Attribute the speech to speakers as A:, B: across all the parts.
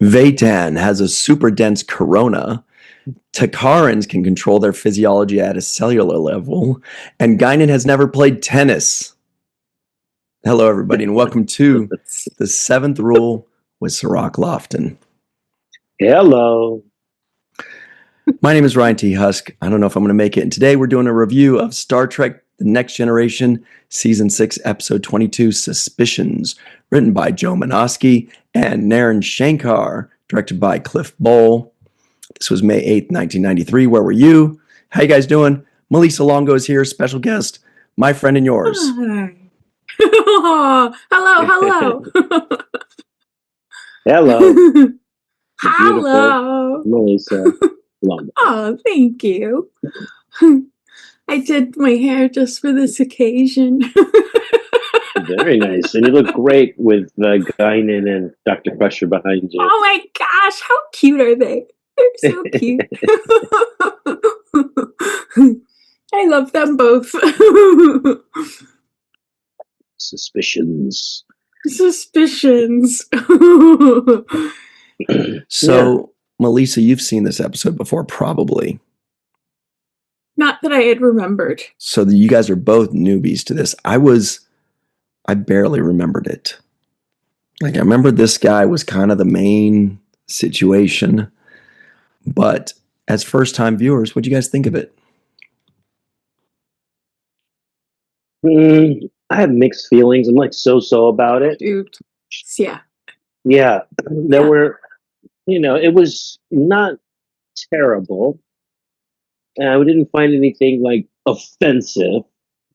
A: Vatan has a super dense corona. Takarans can control their physiology at a cellular level. And Guinan has never played tennis. Hello, everybody, and welcome to the Seventh Rule with Sirach Lofton.
B: Hello.
A: My name is Ryan T. Husk. I don't know if I'm going to make it. And today we're doing a review of Star Trek The Next Generation, Season 6, Episode 22, Suspicions, written by Joe Menosky and Naren Shankar, directed by Cliff Bowl. This was May 8th, 1993. Where were you? How you guys doing? Melissa Longo is here, special guest, my friend and yours.
C: Hi. Hello.
B: Hello.
C: Hello.
B: Melissa Longo.
C: Oh, thank you. I did my hair just for this occasion.
B: Very nice. And you look great with Guinan and Dr. Crusher behind you.
C: Oh my gosh, how cute are they? They're so cute. I love them both.
B: Suspicions.
A: So, Melissa, you've seen this episode before, probably.
C: Not that I had remembered.
A: So you guys are both newbies to this. I barely remembered it. Like, I remember this guy was kind of the main situation. But as first-time viewers, what do you guys think of it?
B: I have mixed feelings. I'm like so about it.
C: Dude. Yeah.
B: Yeah. There were, it was not terrible. And I didn't find anything like offensive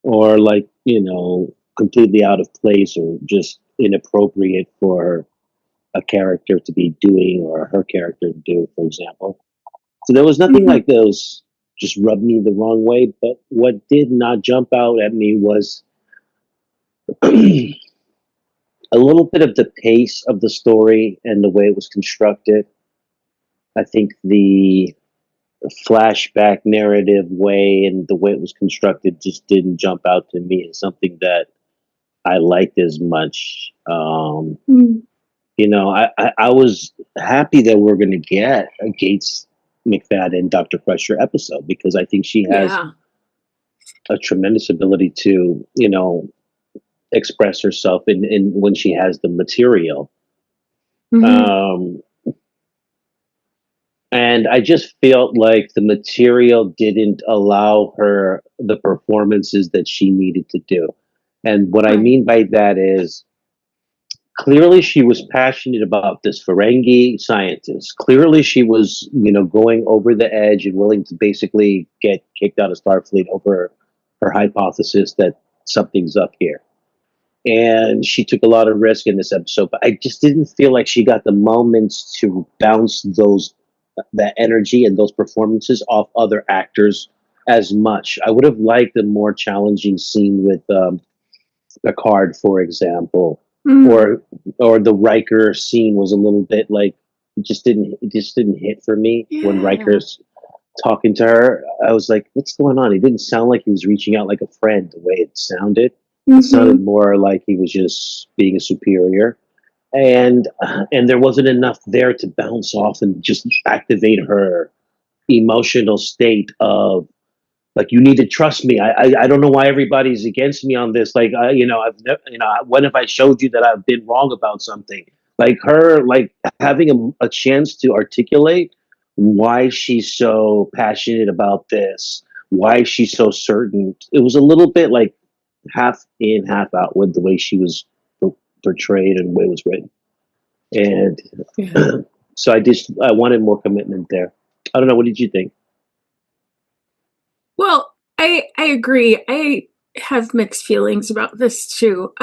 B: or like, completely out of place or just inappropriate for a character to be doing or her character to do, for example. So there was nothing like those just rubbed me the wrong way. But what did not jump out at me was a little bit of the pace of the story and the way it was constructed. I think the flashback narrative way and the way it was constructed just didn't jump out to me as something that I liked as much. I was happy that we're going to get a Gates McFadden Dr. Crusher episode because I think she has a tremendous ability to, express herself in when she has the material. And I just felt like the material didn't allow her the performances that she needed to do. And what I mean by that is clearly she was passionate about this Ferengi scientist. Clearly she was, going over the edge and willing to basically get kicked out of Starfleet over her hypothesis that something's up here. And she took a lot of risk in this episode, but I just didn't feel like she got the moments to bounce that energy and those performances off other actors as much. I would have liked a more challenging scene with Picard, for example, or the Riker scene was a little bit like it just didn't hit for me when Riker's talking to her. I was like, what's going on? He didn't sound like he was reaching out like a friend the way it sounded. It sounded more like he was just being a superior. And there wasn't enough there to bounce off and just activate her emotional state of like, you need to trust me. I don't know why everybody's against me on this. Like, I've never, when have I showed you that I've been wrong about something? Like her, like having a chance to articulate why she's so passionate about this, why she's so certain. It was a little bit like half in, half out with the way she was portrayed and the way it was written. And so I wanted more commitment there. I don't know. What did you think?
C: Well, I agree. I have mixed feelings about this too.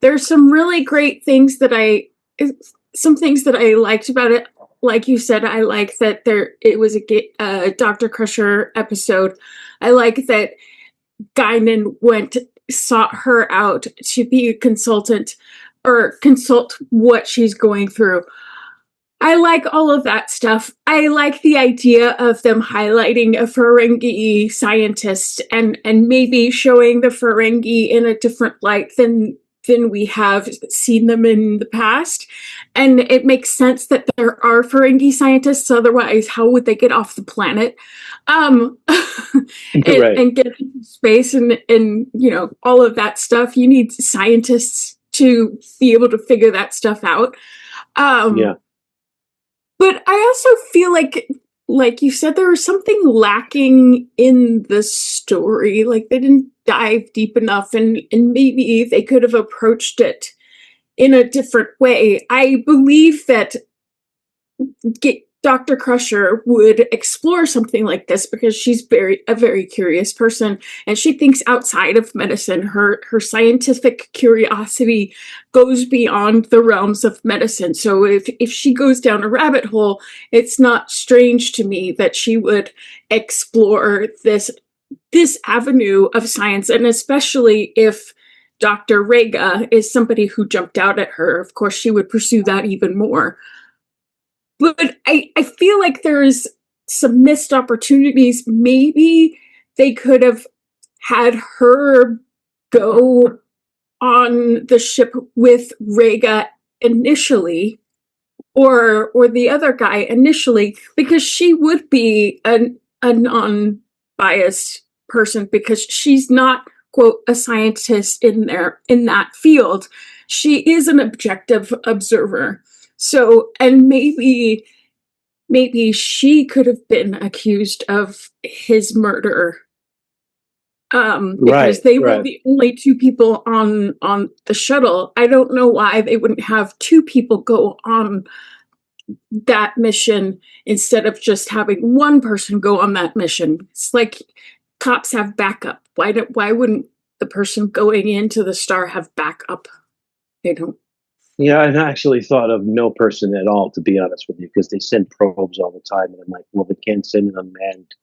C: There's some really great things that I liked about it. Like you said, I like that it was a Dr. Crusher episode. I like that Guinan sought her out to be a consultant or consult what she's going through. I like all of that stuff. I like the idea of them highlighting a Ferengi scientist and maybe showing the Ferengi in a different light than than we have seen them in the past. And it makes sense that there are Ferengi scientists. Otherwise, how would they get off the planet? Um,
B: Right.
C: and get into space and, you know, all of that stuff. You need scientists to be able to figure that stuff out.
B: Yeah.
C: But I also feel like you said, there was something lacking in the story. Like they didn't dive deep enough, and maybe they could have approached it in a different way. I believe that Dr. Crusher would explore something like this because she's a very curious person, and she thinks outside of medicine. Her scientific curiosity goes beyond the realms of medicine. So if she goes down a rabbit hole, it's not strange to me that she would explore this avenue of science, and especially if Dr. Rega is somebody who jumped out at her, of course she would pursue that even more. But I feel like there's some missed opportunities. Maybe they could have had her go on the ship with Rega initially, or the other guy initially, because she would be a non-biased person, because she's not, quote, a scientist in that field. She is an objective observer. So, and maybe she could have been accused of his murder, because
B: Right.
C: they were
B: Right.
C: the only two people on the shuttle. I don't know why they wouldn't have two people go on that mission instead of just having one person go on that mission. It's like cops have backup. Why wouldn't the person going into the star have backup? They don't.
B: Yeah, I actually thought of no person at all, to be honest with you, because they send probes all the time, and I'm like, well, they can't send an unmanned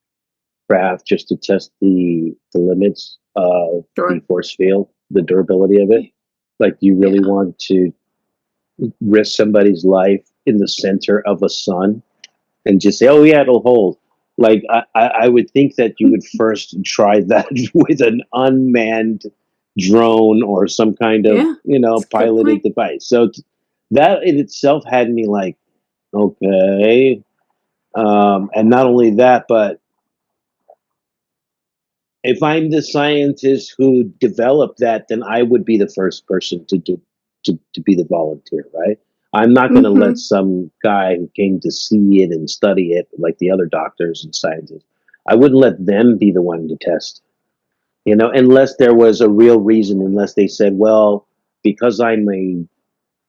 B: craft just to test the limits of
C: Sure.
B: the force field, the durability of it. Like, do you really
C: Yeah.
B: want to risk somebody's life in the center of a sun and just say, "Oh yeah, it'll hold"? Like, I would think that you would first try that with an unmanned drone or some kind of,
C: Yeah. That's a good
B: piloted
C: point.
B: device. So that in itself had me like, okay. And not only that, but if I'm the scientist who developed that, then I would be the first person to be the volunteer, right? I'm not going to let
C: Mm-hmm.
B: some guy who came to see it and study it, like the other doctors and scientists. I wouldn't let them be the one to test, unless there was a real reason, unless they said, well, because I'm a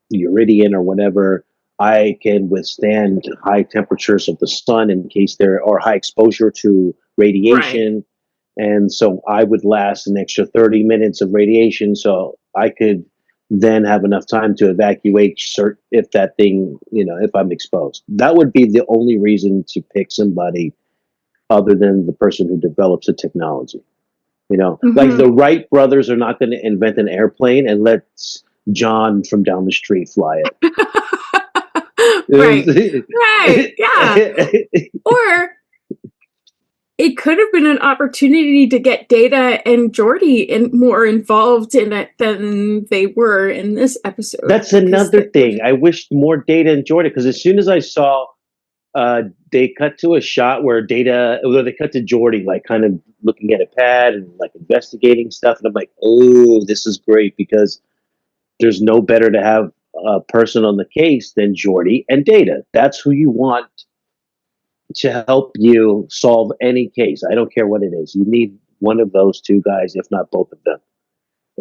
B: Uridian or whatever, I can withstand high temperatures of the sun in case there are high exposure to
C: Right.
B: radiation. And so I would last an extra 30 minutes of radiation. So I could then have enough time to evacuate if that thing, if I'm exposed. That would be the only reason to pick somebody other than the person who develops the technology. Like
C: Mm-hmm.
B: the Wright brothers are not going to invent an airplane and let John from down the street fly
C: Right.
B: it.
C: Right. Yeah. Or it could have been an opportunity to get Data and Jordy more involved in it than they were in this episode,
B: That's
C: because
B: another thing. I wish more Data enjoyed it, because as soon as I saw they cut to a shot where they cut to Jordy, like kind of looking at a pad and like investigating stuff, and I'm like, oh, this is great, because there's no better to have a person on the case than Jordy and Data. That's who you want to help you solve any case. I don't care what it is. You need one of those two guys, if not both of them.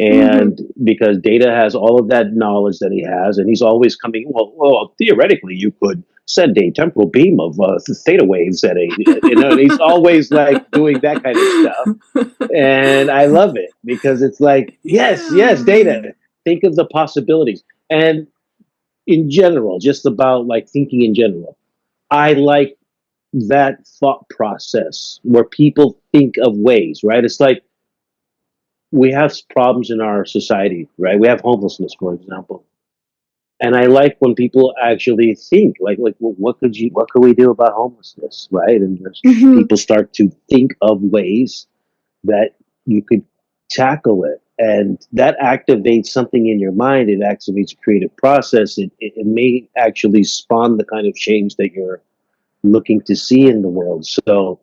C: mm-hmm.
B: And because Data has all of that knowledge that he has, and he's always coming. Well, theoretically, you could send a temporal beam of theta waves at and he's always like doing that kind of stuff. And I love it, because it's like, yes, yes,
C: Yeah.
B: Data. Think of the possibilities, and in general, just about like thinking in general. I like that thought process where people think of ways, right? It's like we have problems in our society, right? We have homelessness, for example. And I like when people actually think like, well, what could we do about homelessness, right? And
C: Mm-hmm.
B: people start to think of ways that you could tackle it. and that activates something in your mind. It activates a creative process. It may actually spawn the kind of change that you're looking to see in the world. So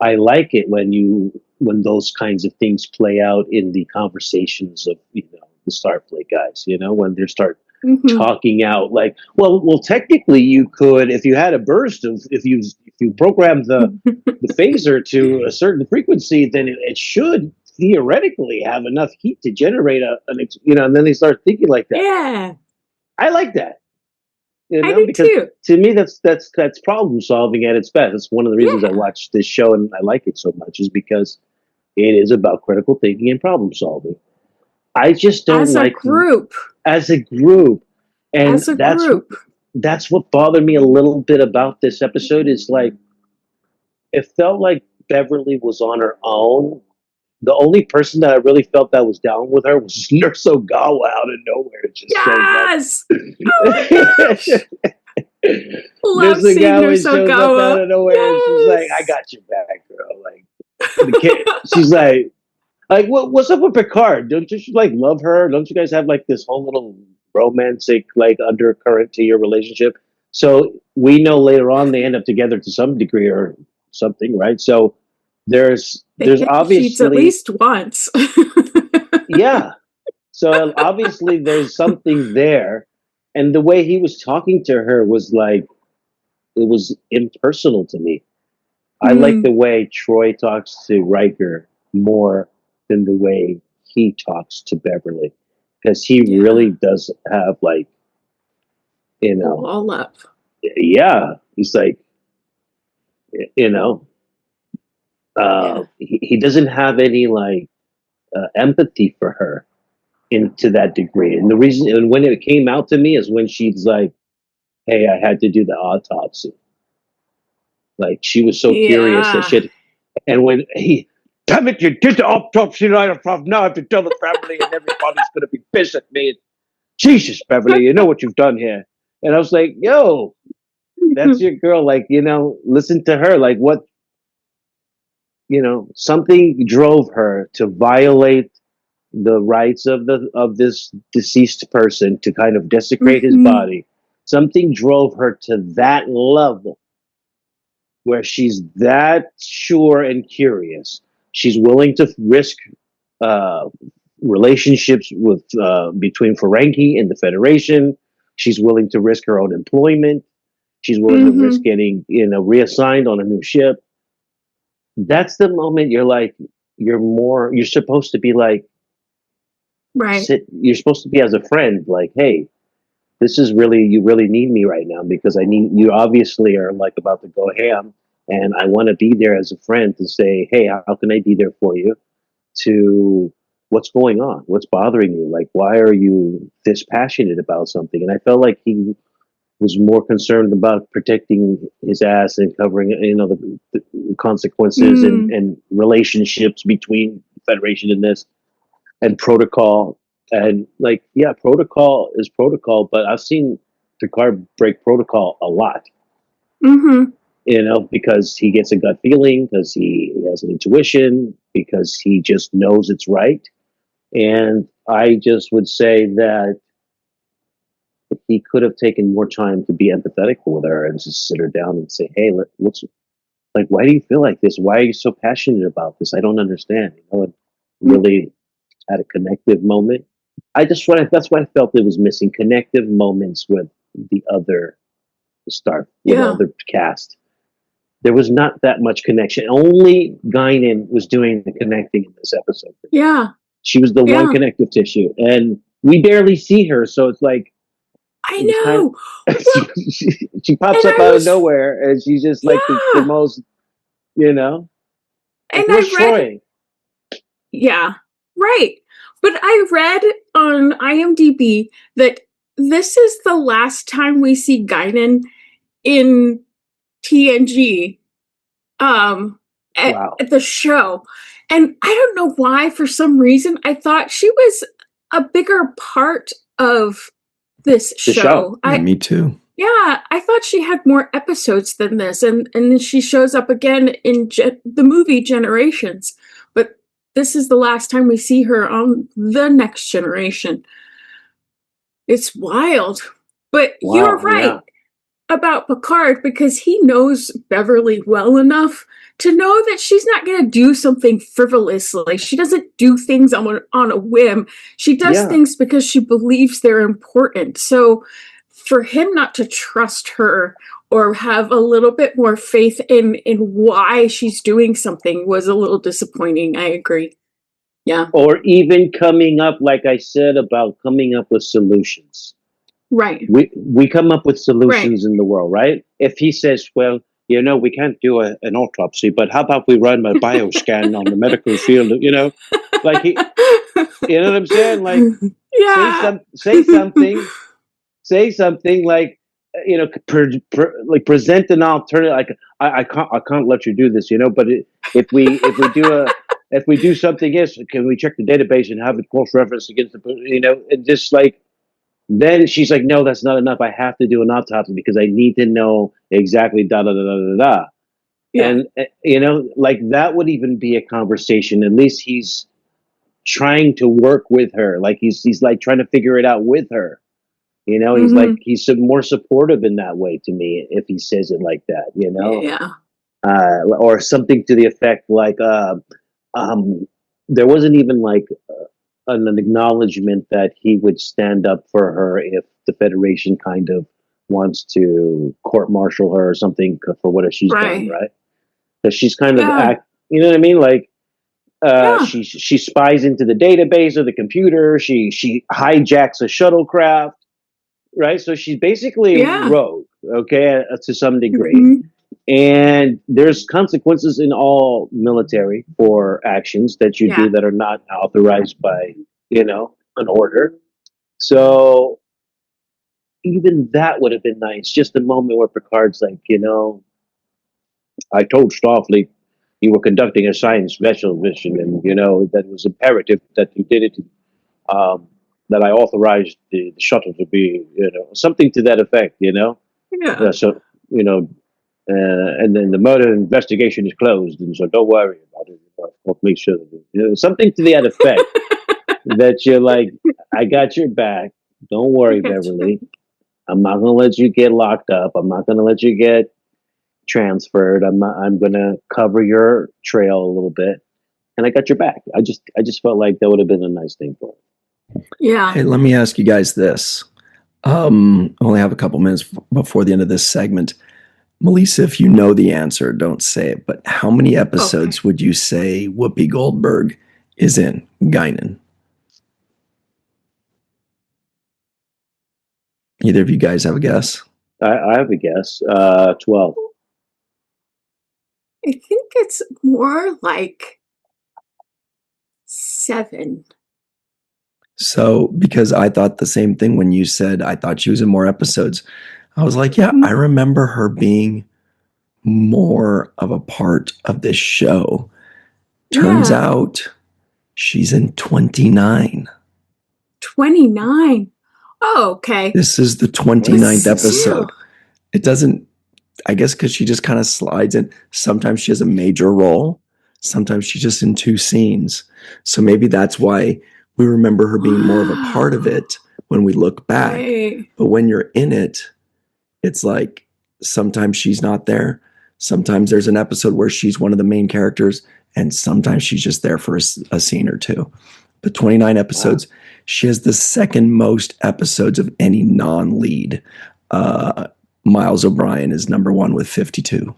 B: I like it when those kinds of things play out in the conversations of the Starfleet guys. When they start
C: Mhm.
B: talking out like, well, technically you could, if you had a burst of, if you programmed the phaser to a certain frequency, then it should theoretically have enough heat to generate and then they start thinking like that.
C: Yeah,
B: I like that,
C: I do
B: because
C: too.
B: to me that's problem solving at its best. That's one of the reasons I
C: Yeah,
B: watch this show and I like it so much, is because it is about critical thinking and problem solving. I just don't
C: as a
B: like
C: group,
B: as a group, and
C: as a
B: that's
C: group.
B: what bothered me a little bit about this episode. Is like it felt like Beverly was on her own. The only person that I really felt that was down with her was Nurse Ogawa out of nowhere. It just shows up.
C: Yes! Oh my gosh!
B: Nurse
C: Love seeing
B: Ogawa
C: Nurse
B: shows up out
C: Ogawa.
B: of nowhere and she's like, I
C: Yes!
B: got your back, girl. Like the kid, she's like what's up with Picard? Don't you like love her? Don't you guys have like this whole little romantic like undercurrent to your relationship? So we know later on they end up together to some degree or something, right? So
C: They
B: there's
C: hit the sheets at
B: obviously,
C: least once.
B: yeah. So obviously there's something there. And the way he was talking to her was like, it was impersonal to me. I like
C: Mm,
B: the way Troy talks to Riker more than the way he talks to Beverly, because he really
C: yeah.
B: does have like, you know,
C: All up.
B: yeah, he's like, you know,
C: Yeah.
B: he doesn't have any like empathy for her into that degree. And the reason, and when it came out to me is when she's like, "Hey, I had to do the autopsy." Like she was so curious that
C: Yeah.
B: shit. And when he, damn it, you did the autopsy right off. Now I have to tell the family, and everybody's gonna be pissed at me. Jesus, Beverly, you know what you've done here. And I was like, yo, that's your girl. Like, listen to her. Like, what, something drove her to violate the rights of this deceased person, to kind of desecrate his
C: Mhm.
B: body. Something drove her to that level where she's that sure and curious. She's willing to risk uh, relationships with between Ferengi and the Federation. She's willing to risk her own employment. She's willing to risk
C: Mhm.
B: getting reassigned on a new ship. That's the moment you're like, you're supposed to be like,
C: Right.
B: you're supposed to be as a friend, like, hey, this is really, you really need me right now, because you obviously are like about to go ham, and I want to be there as a friend to say, hey, how can I be there for you? To what's going on, what's bothering you, like why are you this passionate about something? And I felt like he was more concerned about protecting his ass and covering the consequences and,
C: Mm.
B: and relationships between Federation and this, and protocol. And like, yeah, protocol is protocol, but I've seen Picard break protocol a lot,
C: Mhm.
B: because he gets a gut feeling, because he has an intuition, because he just knows it's right. And I just would say that he could have taken more time to be empathetic with her and just sit her down and say, hey, what's like, why do you feel like this? Why are you so passionate about this? I don't understand. And really had a connective moment. That's why I felt it was missing connective moments with the other with the
C: Yeah.
B: other cast. There was not that much connection. Only Guinan was doing the connecting in this episode.
C: Yeah.
B: She was the one
C: Yeah.
B: connective tissue, and we barely see her. So it's like
C: I
B: it was kind
C: know.
B: of
C: Well,
B: she pops
C: and
B: up
C: I
B: out of
C: was
B: nowhere, and she's just like the
C: yeah.
B: most, you know, like
C: And
B: where's
C: I read
B: Troy?
C: yeah. Right. But I read on IMDb that this is the last time we see Guinan in TNG um
B: Wow,
C: at the show. And I don't know why, for some reason I thought she was a bigger part of this
B: the show.
C: show.
A: Yeah, me too.
C: Yeah, I thought she had more episodes than this, and then she shows up again in the movie Generations. But this is the last time we see her on the Next Generation. It's wild. But you're
B: Wow,
C: right
B: yeah.
C: about Picard, because he knows Beverly well enough to know that she's not going to do something frivolously. She doesn't do things on a whim. She does
B: Yeah.
C: things because she believes they're important. So for him not to trust her or have a little bit more faith in why she's doing something was a little disappointing. I agree. Yeah.
B: Or even coming up, like I said, about coming up with solutions.
C: Right.
B: We come up with
C: Right.
B: solutions in the world, right? If he says, well, we can't do an autopsy, but how about we run a bioscan on the medical field, like you know what I'm saying? Like
C: Yeah.
B: say something like, like present an alternative. Like I can't let you do this, but if we do something else, can we check the database and have it cross referenced against and just like, then she's like, no, that's not enough. I have to do an autopsy because I need to know exactly da da da da da da.
C: Yeah.
B: And like that would even be a conversation. At least he's trying to work with her. Like he's like trying to figure it out with her. He's like
C: Mm-hmm.
B: he's more supportive in that way to me if he says it like that.
C: Yeah.
B: Or something to the effect like, um, there wasn't even like an acknowledgement that he would stand up for her if the Federation kind of wants to court martial her or something for what she's done,
C: Right.
B: right? Because she's kind of
C: Yeah.
B: you know what I mean? Like,
C: Yeah.
B: she spies into the database of the computer. She hijacks a shuttlecraft, right? So she's basically
C: Yeah.
B: rogue, okay, to some degree.
C: Mm-hmm.
B: And there's consequences in all military for actions that you
C: Yeah.
B: do that are not authorized by, an order. So even that would have been nice. Just a moment where Picard's like, I told Starfleet you were conducting a science special mission, and that was imperative that you did it. That I authorized the shuttle to be, something to that effect.
C: Yeah.
B: So you know, and then the murder investigation is closed, and so don't worry about it. I'll make sure that something to that effect. That you're like, I got your back. Don't
C: I
B: worry,
C: got
B: Beverly.
C: you.
B: I'm not gonna let you get locked up. I'm not gonna let you get transferred. I'm gonna cover your trail a little bit, and I got your back. I just felt like that would have been a nice thing for her.
C: Yeah.
A: Hey, let me ask you guys this. I only have a couple minutes before the end of this segment. Melissa, if you know the answer, don't say it, but how many episodes
C: Okay.
A: would you say Whoopi Goldberg is in Guinan? Either of you guys have a guess?
B: I have a guess. 12.
C: I think it's more like 7.
A: So, because I thought the same thing when you said I thought she was in more episodes, I was like, yeah, I
C: Mhm.
A: remember her being more of a part of this show. Turns
C: Yeah.
A: out she's in 29.
C: 29. Oh, okay.
A: This is the
C: But
A: 29th
C: still.
A: episode. It doesn't, I guess, because she just kind of slides in. Sometimes she has a major role, sometimes she's just in two scenes. So maybe that's why we remember her being more of a part of
C: Wow.
A: it when we look back.
C: Right.
A: But when you're in it, it's like sometimes she's not there. Sometimes there's an episode where she's one of the main characters, and sometimes she's just there for a scene or two. But 29 episodes,
B: Wow.
A: she has the second most episodes of any non-lead. Miles O'Brien is number one with 52.
C: On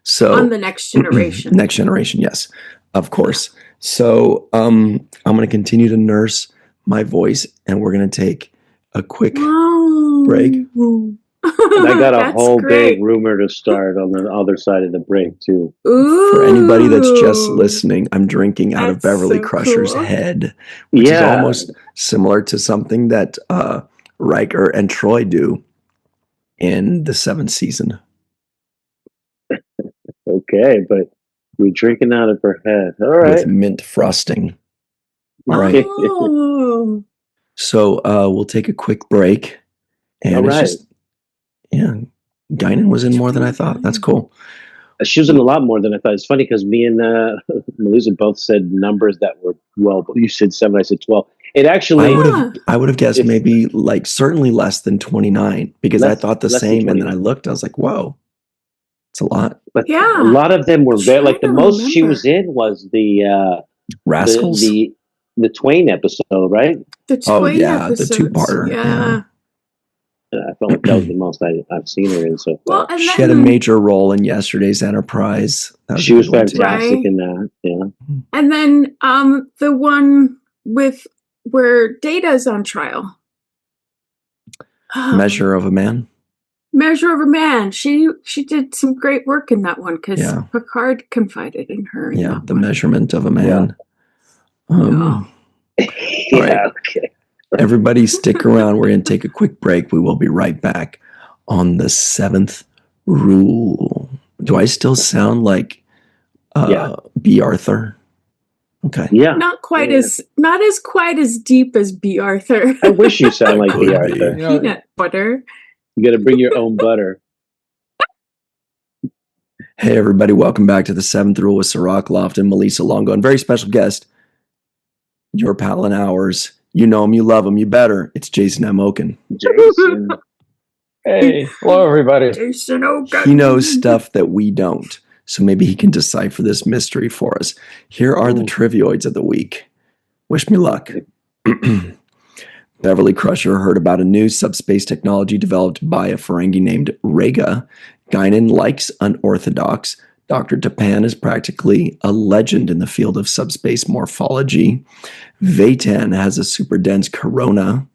A: So
C: the Next Generation.
A: Next Generation, yes, of
C: Yeah.
A: course. So I'm going to continue to nurse my voice, and we're going to take a quick break.
C: Wow.
B: And I got a
C: That's
B: whole big
C: great.
B: rumor to start on the other side of the break too.
A: For anybody that's just
C: Ooh.
A: listening, I'm drinking out of
C: That's
A: Beverly
C: so
A: Crusher's
C: cool.
A: head, which is
B: Yeah.
A: almost similar to something that Riker and Troy do in the 7th season.
B: Okay, but we're drinking out of her head. All
A: With
B: right.
A: mint frosting. All right.
C: Oh.
A: So we'll take a quick break. And
B: All
A: it's
B: right.
A: just, yeah, Guinan was in more than I thought. That's cool.
B: She was in a lot more than I thought. It's funny because me and Melissa both said numbers that were you said 7, I said 12. It actually,
A: I would have guessed
B: if-
A: maybe like certainly less than 29 because I thought the
B: less than
A: same, and then I
B: 29.
A: looked. I was like, whoa, it's a lot.
B: But
C: Yeah.
B: a lot of them were very like the
C: Trying to
B: most she
C: remember.
B: was in was the
A: Rascals.
B: the Twain episode, right?
C: The Twain
A: yeah, the
C: episodes.
A: two-parter, yeah.
B: I felt like that was the most I've seen her in so
C: Well,
B: far.
C: and
A: She had a
C: then,
A: major role in yesterday's Enterprise. That
B: She
A: a
B: was
A: good one, too.
B: fantastic
C: Right.
B: in that. Yeah.
C: and then the one with where Data's on trial.
A: Measure of a Man.
C: Measure of a Man. She did some great work in that one because
A: Yeah.
C: Picard confided in her.
A: Yeah, The Measurement of a Man.
C: Yeah.
B: Yeah.
A: right.
B: Okay.
A: Everybody stick around. We're going to take a quick break. We will be right back on the 7th rule. Do I still sound like B. Arthur? Okay.
B: Yeah.
C: Not quite as quite as deep as B. Arthur.
B: I wish you sound like
A: Could
B: B.
A: be.
B: Arthur.
C: Peanut butter.
B: You got to bring your own butter.
A: Hey, everybody. Welcome back to the 7th rule with Sirach Lofton, Melissa Longo, and very special guest, your pal and ours. You know him, you love him, you better. It's Jason M. Oken.
B: Jason.
D: Hey, hello everybody.
C: Jason Oken.
A: He knows stuff that we don't, so maybe he can decipher this mystery for us. Here are the trivioids of the week. Wish me luck. Beverly Crusher heard about a new subspace technology developed by a Ferengi named Rega. Guinan likes unorthodox. Dr. Tapan is practically a legend in the field of subspace morphology. Vatan has a super dense corona.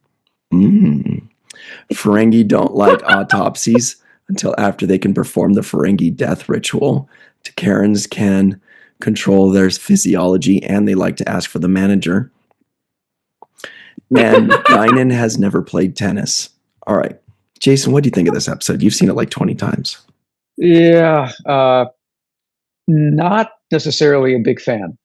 A: Ferengi don't like autopsies until after they can perform the Ferengi death ritual. Takarans can control their physiology, and they like to ask for the manager. And Guinan has never played tennis. All right. Jason, what do you think of this episode? You've seen it like 20 times.
D: Yeah, not necessarily a big fan.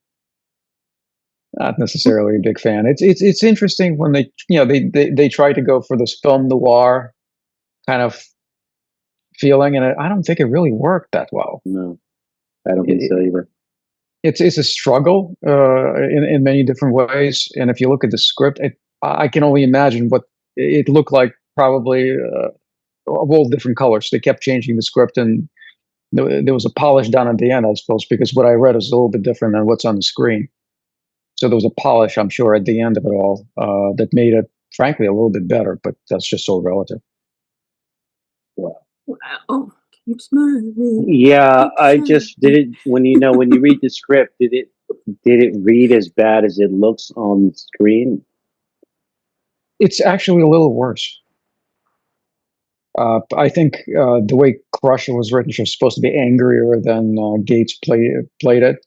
D: Not necessarily a big fan. It's interesting when they try to go for this film noir kind of feeling, and I don't think it really worked that well.
B: No, I don't think so either.
D: It's a struggle in many different ways, and if you look at the script, I can only imagine what it looked like. Probably of all different colors. They kept changing the script, and there was a polish done at the end, I suppose, because what I read is a little bit different than what's on the screen. So there was a polish, I'm sure, at the end of it all that made it, frankly, a little bit better. But that's just so relative.
C: Wow. Keep smiling.
B: Yeah, I just did it when you read the script, did it read as bad as it looks on the screen?
D: It's actually a little worse. I think the way Crusher was written, she was supposed to be angrier than Gates played it.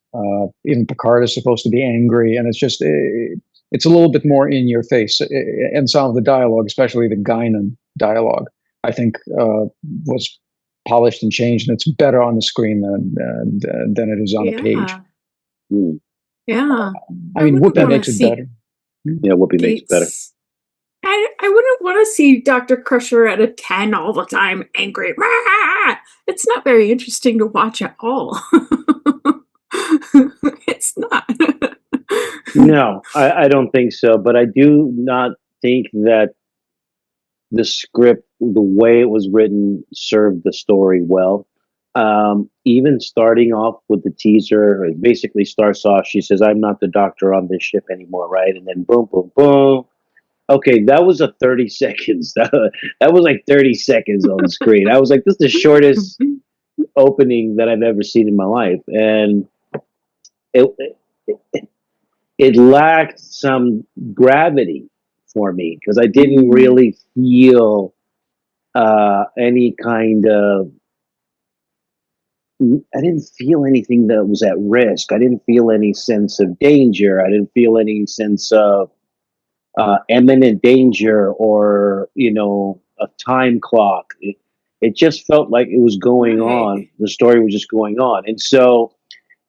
D: Even Picard is supposed to be angry, and it's just it's a little bit more in your face. And some of the dialogue, especially the Guinan dialogue, I think was polished and changed, and it's better on the screen than it is on the page.
B: Hmm.
C: Yeah.
D: I mean, Whoopi
C: wanna
D: makes it
C: see
D: better.
B: Yeah, Whoopi makes it better.
C: I wouldn't want to see Dr. Crusher at a 10 all the time, angry. Rah! It's not very interesting to watch at all. It's not.
B: No, I don't think so. But I do not think that the script, the way it was written, served the story well. Even starting off with the teaser, it basically starts off, she says, "I'm not the doctor on this ship anymore," right? And then boom, boom, boom. Okay, that was a 30 seconds. That was like 30 seconds on the screen. I was like, this is the shortest opening that I've ever seen in my life. And it lacked some gravity for me because I didn't really feel any kind of, I didn't feel anything that was at risk. I didn't feel any sense of danger. I didn't feel any sense of imminent danger or a time clock. It just felt like it was going on. The story was just going on, and so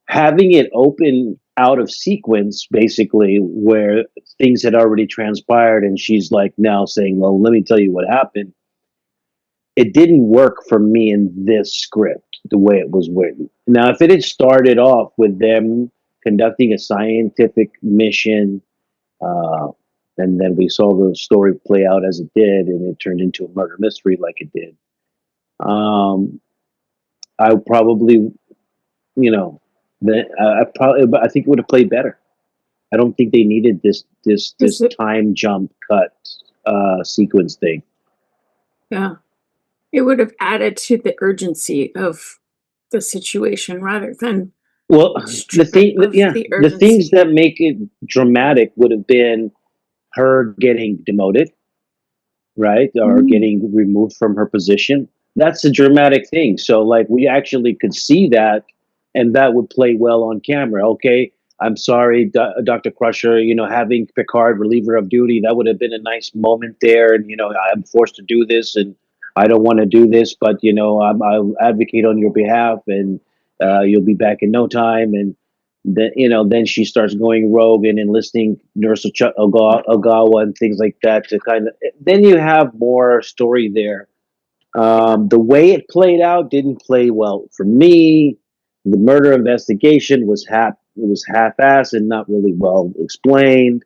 B: having it open out of sequence, basically, where things had already transpired, and she's like now saying, "Well, let me tell you what happened." It didn't work for me in this script. the way it was written. Now, if it had started off with them conducting a scientific mission, uh, and then we saw the story play out as it did, and it turned into a murder mystery like it did, um, I probably, you know, I think it would have played better. I don't think they needed this time jump cut sequence thing.
C: Yeah. It would have added to the urgency of the situation rather than
B: Well,
C: strip it of the
B: the things
C: urgency.
B: that make it dramatic would have been her getting demoted, right, or getting removed from her position. That's a dramatic thing. So, like, we actually could see that, and that would play well on camera. Okay, I'm sorry, Dr. Crusher. Having Picard relieve her of duty, that would have been a nice moment there. And I'm forced to do this, and I don't want to do this, but I'll advocate on your behalf, and you'll be back in no time. And then she starts going rogue and enlisting Nurse Ogawa and things like that to kind of. Then you have more story there. The way it played out didn't play well for me. The murder investigation was half-assed and not really well explained.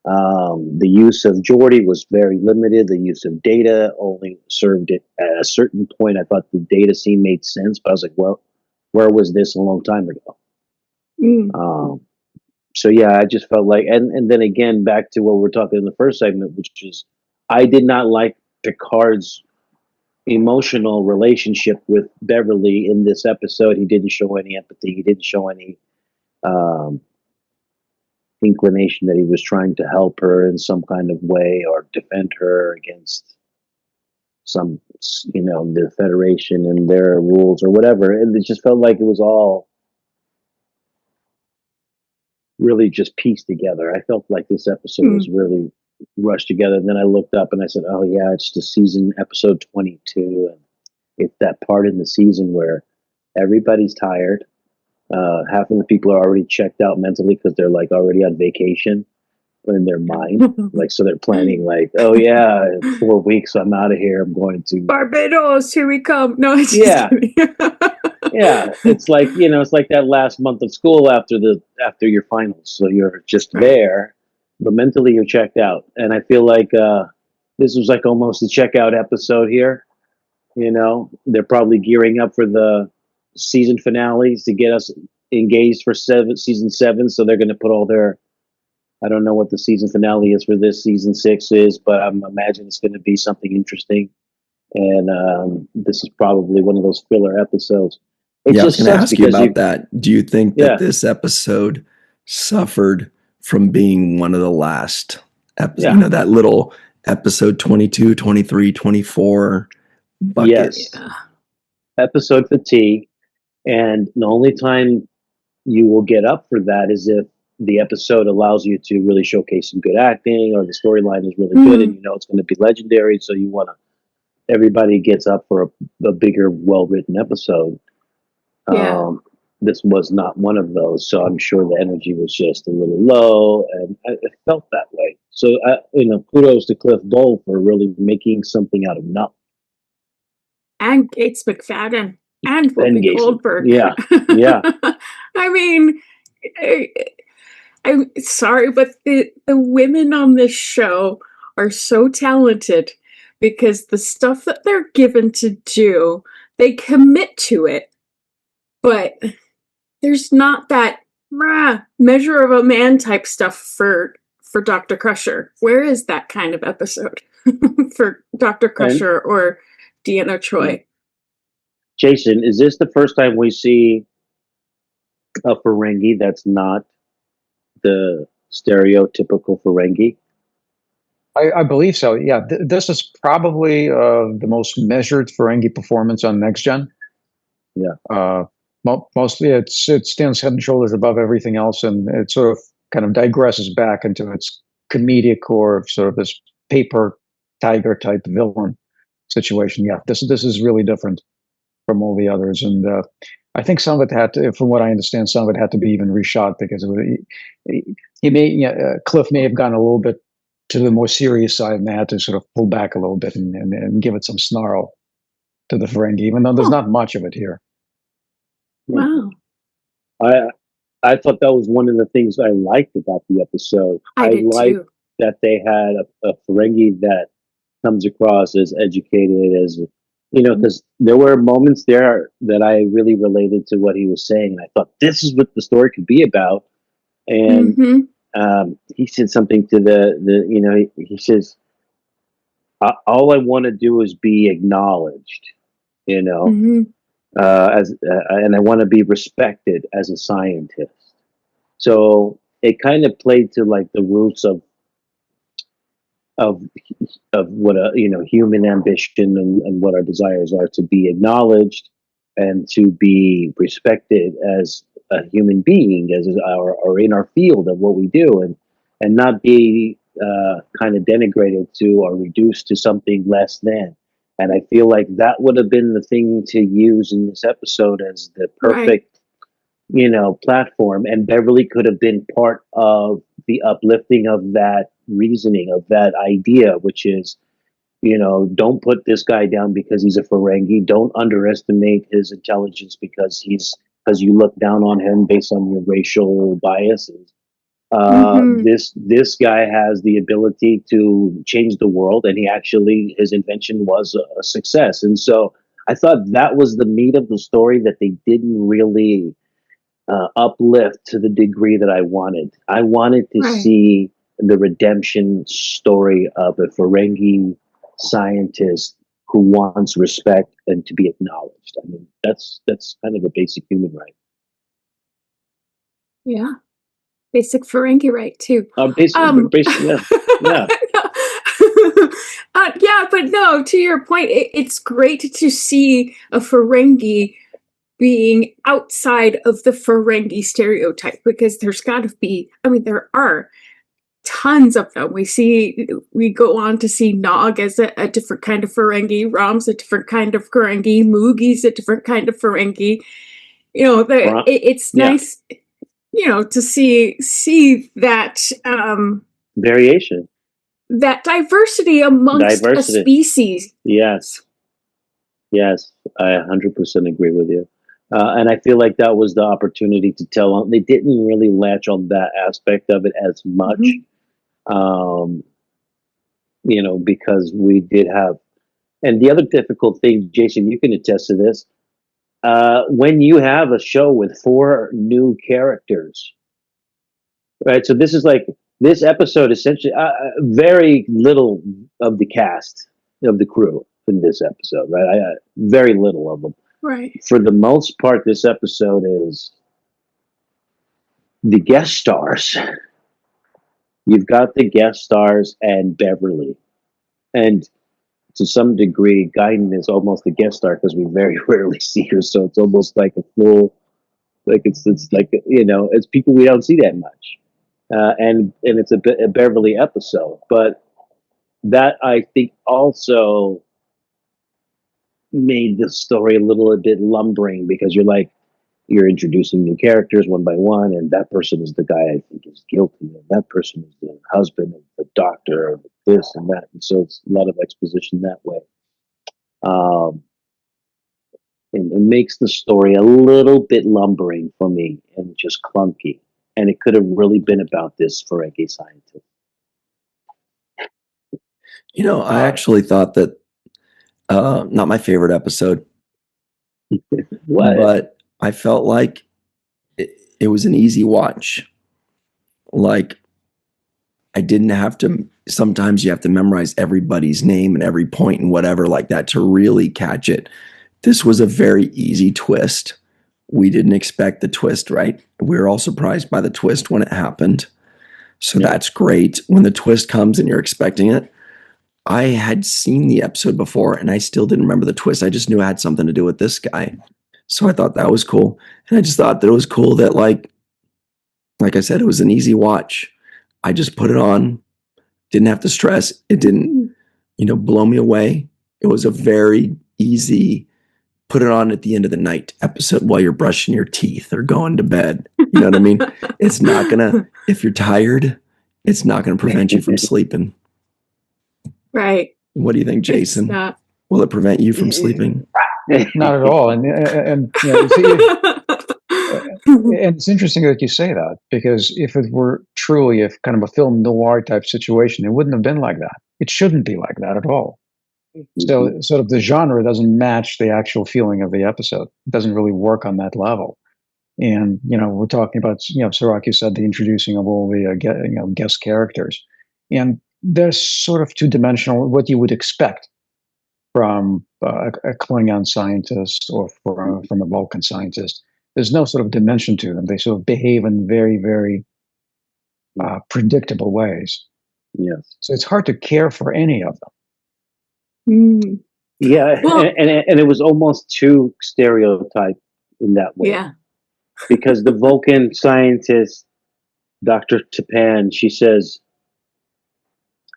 B: The use of Geordi was very limited. The use of Data only served it at a certain point. I thought the Data scene made sense, but I was like, well, where was this a long time ago? So yeah, I just felt like, and then again, back to what we were talking in the first segment, which is, I did not like Picard's emotional relationship with Beverly in this episode. He didn't show any empathy. He didn't show any um, inclination that he was trying to help her in some kind of way or defend her against the Federation and their rules or whatever. And it just felt like it was all really just pieced together. I felt like this episode was really rushed together. And then I looked up and I said, oh yeah, it's the season episode 22. And it's that part in the season where everybody's tired. Half of the people are already checked out mentally because they're like already on vacation in their mind. Like, so they're planning like, oh yeah, in 4 weeks I'm out of here. I'm going to
C: Barbados, here we come. No, it's
B: yeah. Yeah, it's like it's like that last month of school after your finals. So you're just there, but mentally you're checked out. And I feel like this was like almost a checkout episode here. They're probably gearing up for the season finales to get us engaged for season 7. So they're going to put all their. I don't know what the season finale is for this season 6 is, but I'm imagining it's going to be something interesting. And this is probably one of those filler episodes.
A: I was going to ask you about that. Do you think that this episode suffered from being one of the last episodes? That little episode 22, 23, 24 bucket?
B: Yes. Episode fatigue. And the only time you will get up for that is if the episode allows you to really showcase some good acting, or the storyline is really good and it's going to be legendary. So you want to. Everybody gets up for a bigger, well-written episode. This was not one of those, so I'm sure the energy was just a little low, and it felt that way. So, kudos to Cliff Bole for really making something out of nothing.
C: And Gates McFadden and Whoopi Goldberg.
B: Yeah.
C: I mean, I'm sorry, but the women on this show are so talented because the stuff that they're given to do, they commit to it. But there's not that measure of a man type stuff for Dr. Crusher. Where is that kind of episode for Dr. Crusher or Deanna Troi?
B: Jason, is this the first time we see a Ferengi that's not the stereotypical Ferengi?
D: I believe so. Yeah, this is probably the most measured Ferengi performance on Next Gen.
B: Yeah.
D: Mostly it stands head and shoulders above everything else, and it sort of kind of digresses back into its comedic core of sort of this paper tiger type villain situation. Yeah, this is really different from all the others, and I think some of it had to, from what I understand, some of it had to be even reshot because Cliff may have gone a little bit to the more serious side, and they had to sort of pull back a little bit and give it some snarl to the Ferengi, even though there's not much of it here.
C: Wow.
B: I I thought that was one of the things I liked about the episode.
C: I
B: I
C: did
B: liked
C: too.
B: that they had a Ferengi that comes across as educated as because there were moments there that I really related to what he was saying, and I thought this is what the story could be about. And
C: Mm-hmm.
B: he said something to he says, all I want to do is be acknowledged, you know,
C: Mm-hmm.
B: as and I want to be respected as a scientist. So it kind of played to like the roots of of what a human ambition and what our desires are to be acknowledged and to be respected as a human being as our or in our field of what we do and not be kind of denigrated to or reduced to something less than. And I feel like that would have been the thing to use in this episode as the
C: Right.
B: perfect platform, and Beverly could have been part of the uplifting of that reasoning of that idea, which is, don't put this guy down because he's a Ferengi. Don't underestimate his intelligence because you look down on him based on your racial biases.
C: Mm-hmm.
B: This guy has the ability to change the world, and his invention was a success. And so I thought that was the meat of the story that they didn't really uplift to the degree that I wanted. I wanted to
C: Right.
B: see the redemption story of a Ferengi scientist who wants respect and to be acknowledged. I mean, that's kind of a basic human right.
C: Yeah. Basic Ferengi right too.
B: Basic,
C: Um
B: basic, yeah, yeah.
C: yeah, but no, to your point, it's great to see a Ferengi being outside of the Ferengi stereotype because there's got to be, I mean, there are tons of them. We go on to see Nog as a different kind of Ferengi, Rom's a different kind of Ferengi, Mugi's a different kind of Ferengi. It's
B: Yeah,
C: nice, to see that
B: variation,
C: that diversity amongst a
B: diversity.
C: species.
B: Yes, yes, I 100% agree with you. And I feel like that was the opportunity to tell. They didn't really latch on that aspect of it as much.
C: Mhm.
B: Um, because we did have, and the other difficult thing, Jason, you can attest to this. When you have a show with four new characters, right? So this episode essentially very little of the cast of the crew in this episode, right? Very little of them.
C: Right.
B: For the most part, this episode is the guest stars. You've got the guest stars and Beverly, and to some degree, Guinan is almost a guest star because we very rarely see her. So it's almost like a full, like it's like it's people we don't see that much, and it's a Beverly episode. But that I think also made the story a little bit lumbering because you're introducing new characters one by one, and that person is the guy I think is guilty, and that person is the husband of the doctor, of this and that, and so it's a lot of exposition that way. Um, and it makes the story a little bit lumbering for me and just clunky. And it could have really been about this Ferengi scientist.
A: I actually thought that not my favorite episode,
B: What?
A: but I felt like it was an easy watch. Like I didn't have to. Sometimes you have to memorize everybody's name and every point and whatever like that to really catch it. This was a very easy twist. We didn't expect the twist, right? We were all surprised by the twist when it happened. So
B: Yeah.
A: that's great. When the twist comes and you're expecting it, I had seen the episode before and I still didn't remember the twist. I just knew it had something to do with this guy. So I thought that was cool. And I just thought that it was cool that like I said, it was an easy watch. I just put it on, didn't have to stress. It didn't, blow me away. It was a very easy put it on at the end of the night episode while you're brushing your teeth or going to bed. You know what I mean? It's not gonna, if you're tired, it's not gonna prevent you from sleeping.
C: Right.
A: What do you think, Jason? Will it prevent you from sleeping?
D: Not at all. And you know, And it's interesting that you say that, because if it were truly a kind of a film noir type situation, it wouldn't have been like that. It shouldn't be like that at all. So sort of the genre doesn't match the actual feeling of the episode. It doesn't really work on that level. And, we're talking about, Siraki said, the introducing of all the, guest characters. And they're sort of two-dimensional, what you would expect from a Klingon scientist or from a Vulcan scientist. There's no sort of dimension to them. They sort of behave in very, very predictable ways.
B: Yes.
D: So it's hard to care for any of them.
C: Mm.
B: Yeah,
C: Well-
B: and it was almost too stereotyped in that way.
C: Yeah.
B: Because the Vulcan scientist, Dr. Tapan, she says,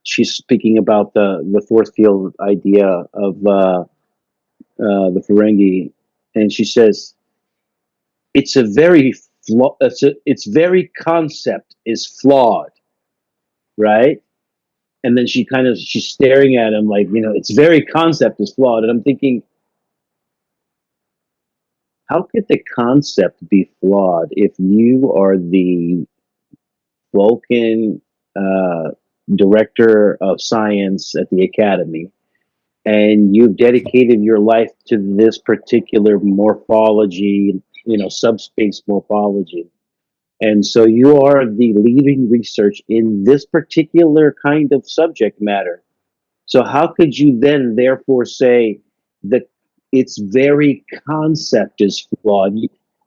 B: she's speaking about the force field idea of the Ferengi, and she says it's a very its very concept is flawed, right? And then she's staring at him like, its very concept is flawed, and I'm thinking, how could the concept be flawed if you are the Vulcan director of science at the academy, and you've dedicated your life to this particular morphology, subspace morphology, and so you are the leading research in this particular kind of subject matter. So how could you then therefore say that its very concept is flawed?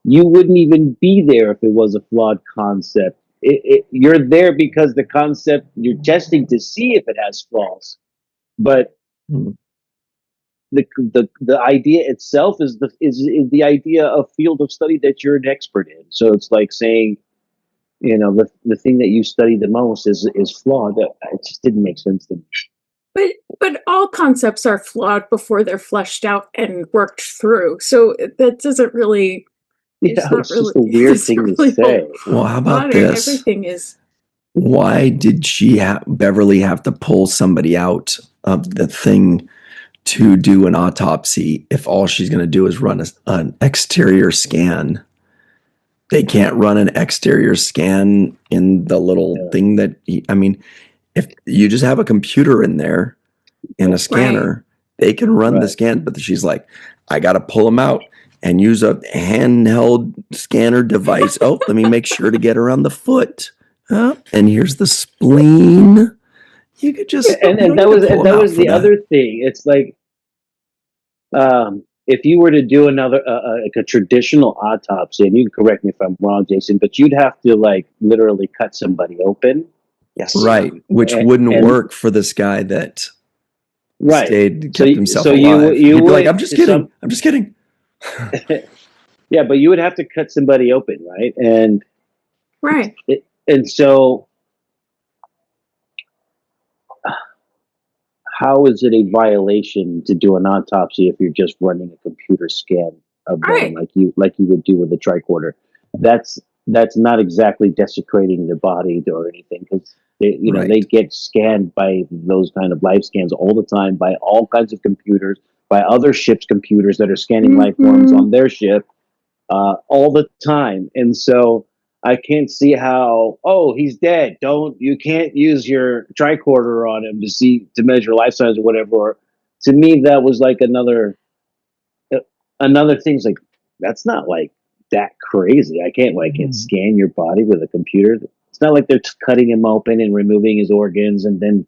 B: You wouldn't even be there if it was a flawed concept. You're there because the concept, you're testing to see if it has flaws, but the idea itself is the idea of field of study that you're an expert in. So it's like saying, the thing that you study the most is flawed. It just didn't make sense to me.
C: But all concepts are flawed before they're fleshed out and worked through. So that doesn't really.
B: Yeah, it's just a weird thing to say.
A: Well, how about this?
C: Everything is.
A: Why did Beverly have to pull somebody out of the thing to do an autopsy if all she's going to do is run an exterior scan? They can't run an exterior scan in the little thing that, if you just have a computer in there and a scanner, they can run the scan. But she's like, I got to pull them out and use a handheld scanner device. Oh, let me make sure to get around the foot. And here's the spleen. You could just
B: and that was the other thing. It's like, if you were to do another like a traditional autopsy, and you can correct me if I'm wrong, Jason, but you'd have to literally cut somebody open.
A: Yes, right, which wouldn't work for this guy that kept himself alive. He'd be like, I'm just kidding. I'm just kidding.
B: Yeah, but you would have to cut somebody open, right? And and so how is it a violation to do an autopsy if you're just running a computer scan of them like you would do with a tricorder? That's not exactly desecrating the body or anything, because they get scanned by those kind of life scans all the time by all kinds of computers, by other ships' computers that are scanning life forms on their ship all the time. And so I can't see how, he's dead. You can't use your tricorder on him to measure life size or whatever. Or, to me, that was like another thing. It's like, that's not like that crazy. I can't scan your body with a computer. It's not like they're cutting him open and removing his organs and then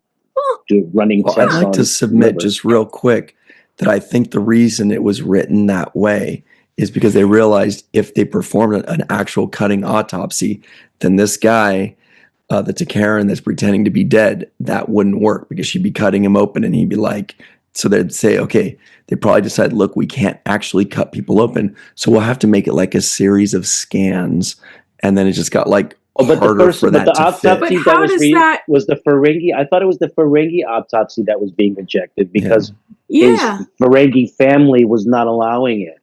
B: running tests.
A: I'd like to submit just real quick that I think the reason it was written that way is because they realized if they performed an actual cutting autopsy, then this guy, the Takaran that's pretending to be dead, that wouldn't work, because she'd be cutting him open and he'd be like, so they'd say, okay, they probably decide, look, we can't actually cut people open, so we'll have to make it like a series of scans. And then it just got harder for that to fit.
B: But how does that was the Ferengi? I thought it was the Ferengi autopsy that was being rejected because his Ferengi family was not allowing it.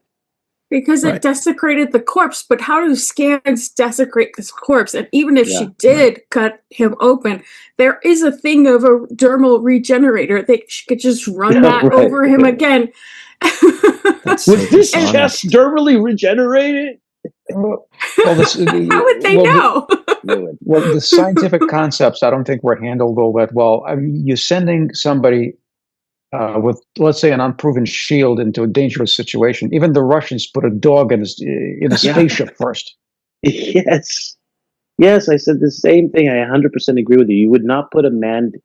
C: Because it desecrated the corpse. But how do scans desecrate this corpse? And even if she did cut him open, there is a thing of a dermal regenerator that she could just run that over him again.
B: Was this chest dermally regenerated?
D: Well,
C: How would they know?
D: Well, the scientific concepts, I don't think were handled all that well. I mean, you're sending somebody with, let's say, an unproven shield into a dangerous situation. Even the Russians put a dog in a spaceship first.
B: Yes. Yes, I said the same thing. I 100% agree with you. You would not put a manned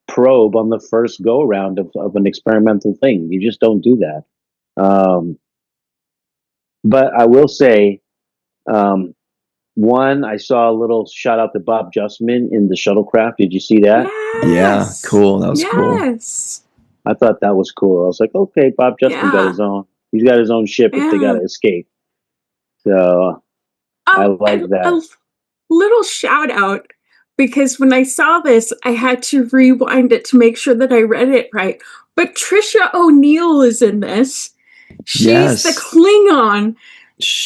B: probe on the first go around of an experimental thing. You just don't do that. But I will say, one, I saw a little shout out to Bob Justman in the shuttlecraft. Did you see that?
A: Yeah, cool. That was cool.
C: Yes.
B: I thought that was cool. I was like, okay, Bob Justman got his own. He's got his own ship if they got to escape. So I like that.
C: A little shout out, because when I saw this, I had to rewind it to make sure that I read it right. But Trisha O'Neill is in this. She's the Klingon.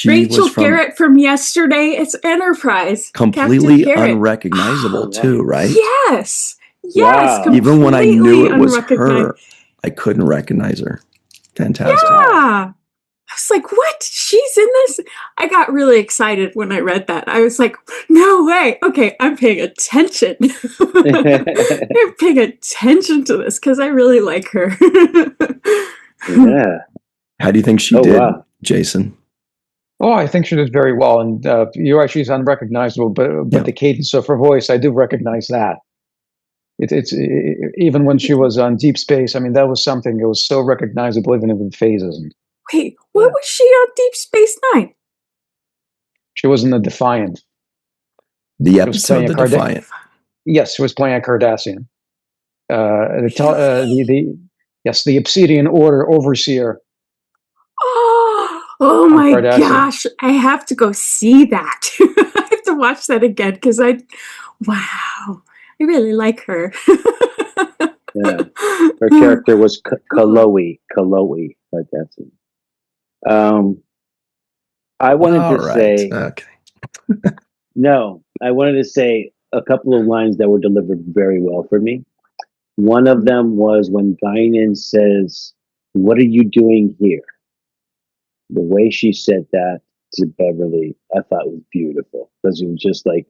C: Rachel Garrett from yesterday. It's Enterprise.
A: Completely unrecognizable too, right?
C: Yes.
B: Wow.
A: Even when I knew it was her, I couldn't recognize her. Fantastic.
C: Yeah. I was like, what? She's in this? I got really excited when I read that. I was like, no way. Okay, I'm paying attention. I'm paying attention to this because I really like her.
B: Yeah.
A: How do you think she did, Jason?
D: Oh, I think she did very well. And you're right, she's unrecognizable, but the cadence of her voice, I do recognize that. It's even when she was on Deep Space, I mean, that was something that was so recognizable, even if it phases.
C: Wait, what was she on Deep Space Nine?
D: She was in the Defiant.
A: The episode The Defiant.
D: Yes, she was playing a Cardassian. The Obsidian Order Overseer.
C: Oh my gosh, I have to go see that. I have to watch that again because I really like her.
B: Yeah, her character was Kaloe. Cardassian. I wanted to say, I wanted to say a couple of lines that were delivered very well for me. One of them was when Guinan says, "What are you doing here?" The way she said that to Beverly, I thought was beautiful, because it was just like,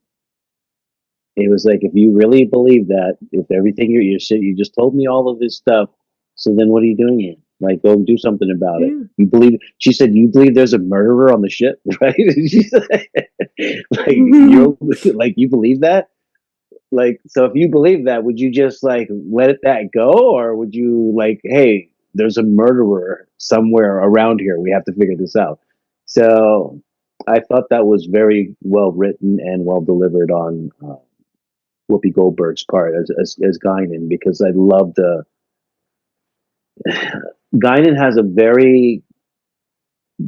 B: if you really believe that, if everything you just told me all of this stuff, so then what are you doing here? Like, go do something about it. You believe? She said, "You believe there's a murderer on the ship, right?" She said, you believe that? Like, so if you believe that, would you just like let that go, or would you like, hey, there's a murderer somewhere around here. We have to figure this out. So I thought that was very well written and well delivered on Whoopi Goldberg's part as Guinan, because I love Guinan has a very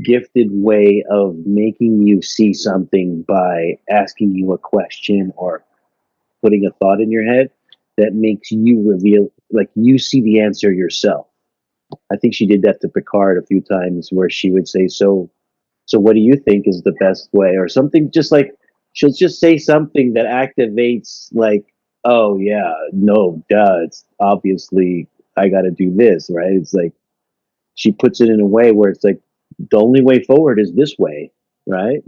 B: gifted way of making you see something by asking you a question or putting a thought in your head that makes you reveal, like, you see the answer yourself. I think she did that to Picard a few times, where she would say, so what do you think is the best way, or something, just like she'll just say something that activates, like, oh yeah, no, duh, it's obviously I got to do this, right? It's like she puts it in a way where it's like the only way forward is this way, right?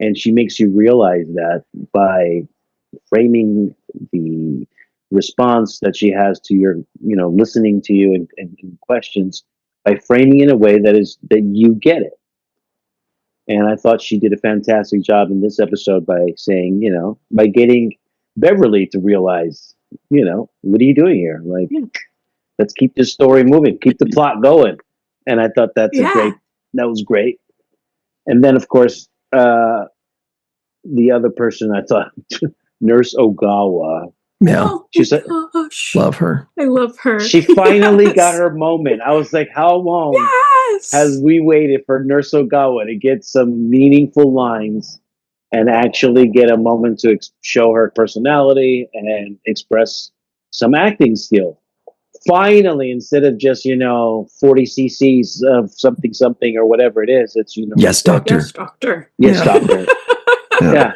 B: And she makes you realize that by framing the response that she has to your, listening to you and questions, by framing in a way that you get it. And I thought she did a fantastic job in this episode by saying, by getting Beverly to realize, what are you doing here? Like, let's keep this story moving, keep the plot going. And I thought that was great. And then, of course, the other person, I thought, Nurse Ogawa.
A: Yeah.
C: She's like,
A: love her.
C: I love her.
B: She finally got her moment. I was like, how long has we waited for Nurse Ogawa to get some meaningful lines and actually get a moment to show her personality and express some acting skill? Finally, instead of just, 40 cc's of something or whatever it is, it's,
A: yes, doctor.
C: Yes, doctor.
B: Yes, doctor. Yeah.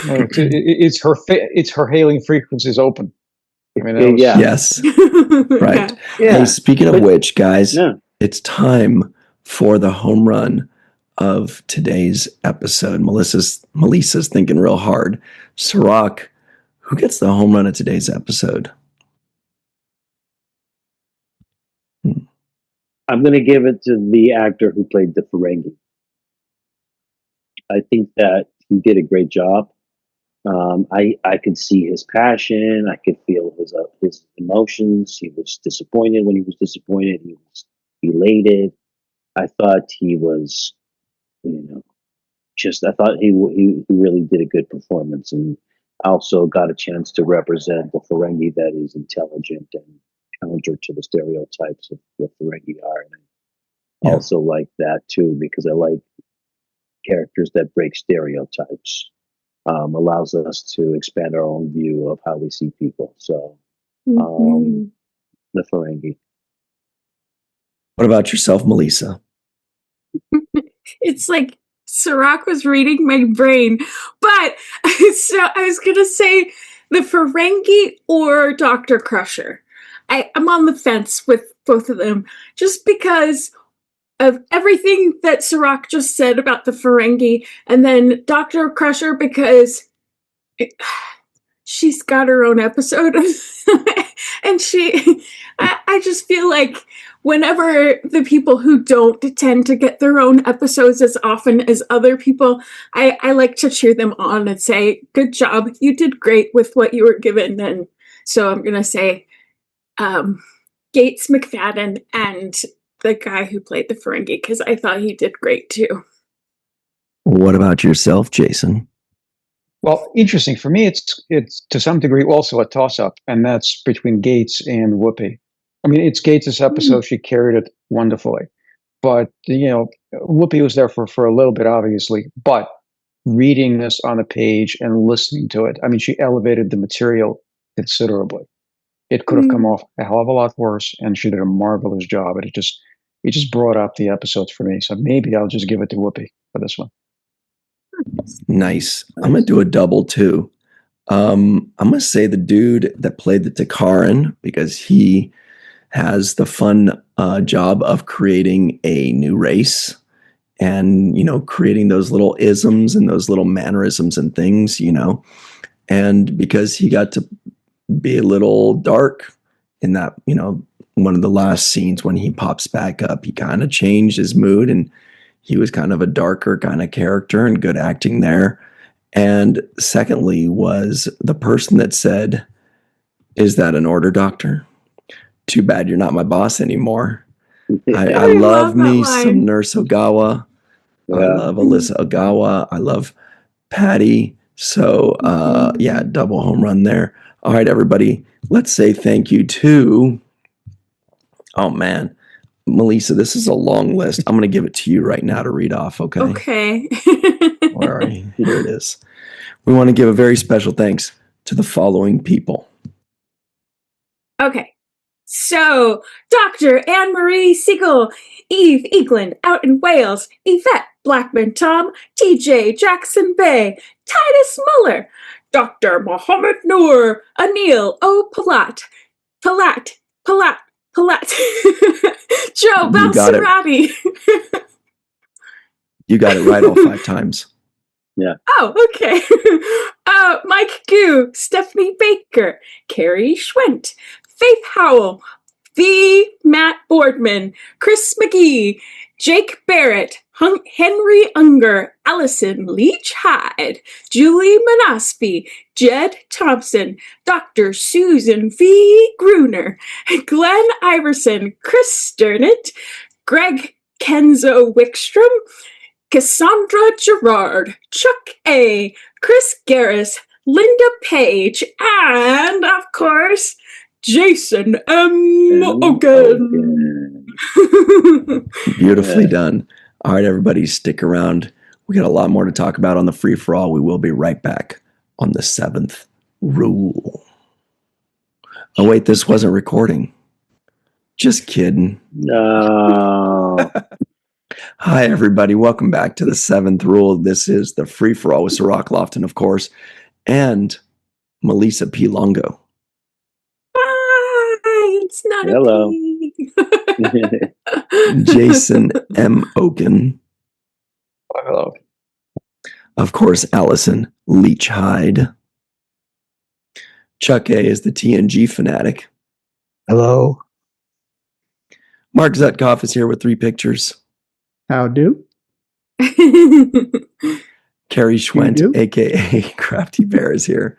D: It's her hailing frequencies open. I mean,
A: yes. Right. Yeah. Hey, speaking of which, guys, it's time for the home run of today's episode? Melissa's thinking real hard. Sirach, who gets the home run of today's episode?
B: I'm going to give it to the actor who played the Ferengi. I think that he did a great job. I could see his passion. I could feel his emotions. He was disappointed when he was disappointed. He was elated. I thought he was, I thought he really did a good performance, and also got a chance to represent the Ferengi that is intelligent and counter to the stereotypes of what Ferengi are. And I also like that too, because I like characters that break stereotypes. Allows us to expand our own view of how we see people. So, the Ferengi.
A: What about yourself, Melissa?
C: It's like Sirach was reading my brain, but so I was gonna say the Ferengi or Dr. Crusher. I'm on the fence with both of them, just because of everything that Sirach just said about the Ferengi, and then Dr. Crusher because she's got her own episode, and I just feel like whenever the people who don't tend to get their own episodes as often as other people, I like to cheer them on and say, good job, you did great with what you were given. And so I'm gonna say Gates McFadden and the guy who played the Ferengi, because I thought he did great too.
A: What about yourself, Jason?
D: Well, interesting. For me, it's to some degree also a toss-up, and that's between Gates and Whoopi. I mean, it's Gates' episode. She carried it wonderfully. But, Whoopi was there for a little bit, obviously. But reading this on a page and listening to it, I mean, she elevated the material considerably. It could have come off a hell of a lot worse, and she did a marvelous job. And it just brought up the episodes for me. So maybe I'll just give it to Whoopi for this one.
A: Nice. I'm going to do a double too. I'm going to say the dude that played the Takaran, because he has the fun job of creating a new race and, creating those little isms and those little mannerisms and things, and because he got to be a little dark in that, one of the last scenes when he pops back up, he kind of changed his mood, and he was kind of a darker kind of character, and good acting there. And secondly was the person that said, "Is that an order, doctor? Too bad you're not my boss anymore." I love me some Nurse Ogawa. Yeah. I love Alyssa Ogawa. I love Patty. So, double home run there. All right, everybody, let's say thank you to, oh man, Melissa, this is a long list. I'm going to give it to you right now to read off, okay?
C: Okay.
A: Where are you? Here it is. We want to give a very special thanks to the following people.
C: Okay. So, Dr. Anne-Marie Siegel, Eve Eagland out in Wales, Yvette Blackman Tom, TJ Jackson Bay, Titus Muller, Dr. Mohammed Noor, Anil O. Palat, Joe Balsarati.
A: You got it right all 5 times.
B: Yeah.
C: Oh, okay. Mike Gu, Stephanie Baker, Carrie Schwent, Faith Howell, V. Matt Boardman, Chris McGee, Jake Barrett, Henry Unger, Allison Leach Hyde, Julie Manaspi, Jed Thompson, Dr. Susan V. Gruner, Glenn Iverson, Chris Sternett, Greg Kenzo Wickstrom, Cassandra Gerard, Chuck A., Chris Garris, Linda Page, and, of course, Jason M. Ogan.
A: Beautifully done. All right, everybody, stick around. We got a lot more to talk about on the free-for-all. We will be right back on the 7th rule. Oh, wait, this wasn't recording. Just kidding.
B: No.
A: Hi, everybody. Welcome back to the 7th rule. This is the free-for-all with Sirach Lofton, of course, and Melissa P. Longo.
C: Hi, it's not
B: Hello.
C: a pee.
A: Jason M. Oken.
D: Hello.
A: Of course, Allison Leach Hyde. Chuck A is the TNG fanatic.
E: Hello.
A: Mark Zetkoff is here with 3 pictures.
E: How do?
A: Carrie Schwent,
E: do?
A: aka Crafty Bear, is here.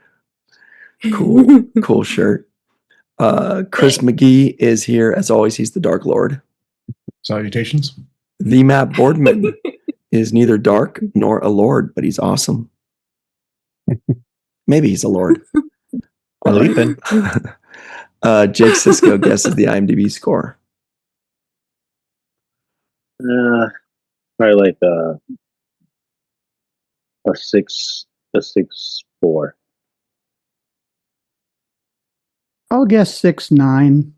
A: Cool shirt. Chris McGee is here. As always, he's the Dark Lord.
F: Salutations.
A: The Matt Boardman is neither dark nor a lord, but he's awesome. Maybe he's a lord.
E: Leaping.
A: Jake Sisko guesses the IMDb score.
B: Probably like a 6.4.
E: I'll guess 6'9".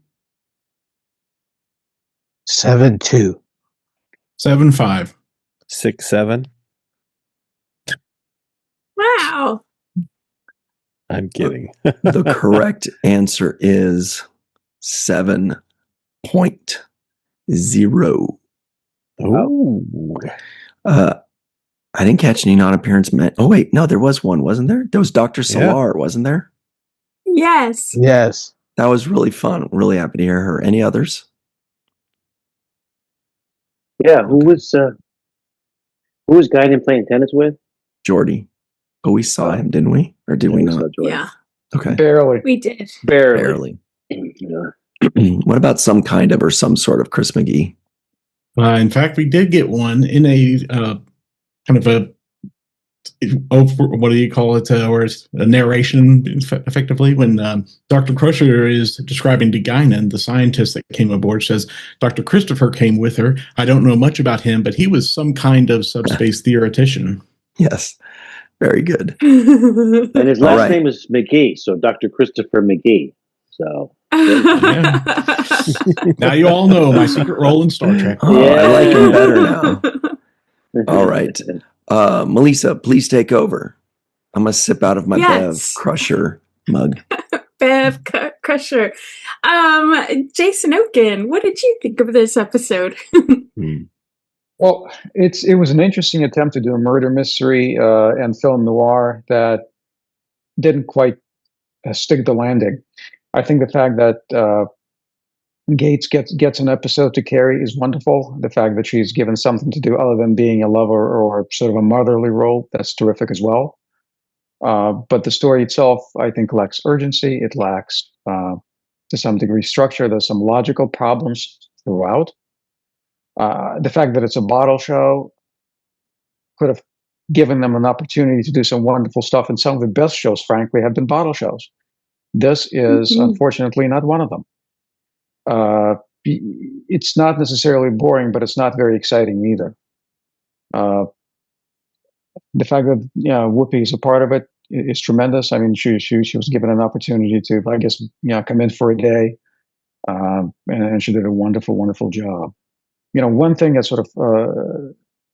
G: 7'2".
F: 7.5.
G: 6'7".
C: Wow.
G: I'm kidding.
A: The correct answer is 7.0.
G: Ooh.
A: I didn't catch any non-appearance. Oh wait, no, there was one, wasn't there? There was Dr. Solar, wasn't there?
C: Yes.
G: Yes.
A: That was really fun. Really happy to hear her. Any others?
B: Yeah, who was Guy in playing tennis with?
A: Jordy. Oh, we saw him, didn't we? Or did we
B: Yeah,
A: not?
C: Yeah,
A: Okay.
D: Barely.
C: we did.
B: Barely.
A: Barely.
B: Yeah.
A: What about some kind of or some sort of Chris McGee?
F: In fact, we did get one in a kind of a what do you call it? Or a narration, effectively, when Dr. Crusher is describing to Guinan, the scientist that came aboard, says Dr. Christopher came with her. I don't know much about him, but he was some kind of subspace theoretician.
A: Yes. Very good.
B: And his
A: All
B: last
A: right.
B: name is McGee, so Dr. Christopher McGee. So
F: Now you all know my secret role in Star Trek.
A: Oh, I like him better now.
B: now.
A: All right. Melissa, please take over. I'm going to sip out of my
C: Yes.
A: Bev Crusher mug.
C: Bev Crusher. Jason Oken, what did you think of this episode?
D: Well, it was an interesting attempt to do a murder mystery and film noir that didn't quite stick the landing. I think the fact that Gates gets an episode to carry is wonderful. The fact that she's given something to do other than being a lover or sort of a motherly role, that's terrific as well. But the story itself, I think, lacks urgency. It lacks, to some degree, structure. There's some logical problems throughout. The fact that it's a bottle show could have given them an opportunity to do some wonderful stuff. And some of the best shows, frankly, have been bottle shows. This is, unfortunately, not one of them. It's not necessarily boring, but it's not very exciting either. The fact that Whoopi is a part of it is tremendous. I mean, she was given an opportunity to, I guess, come in for a day, and she did a wonderful job. One thing that sort of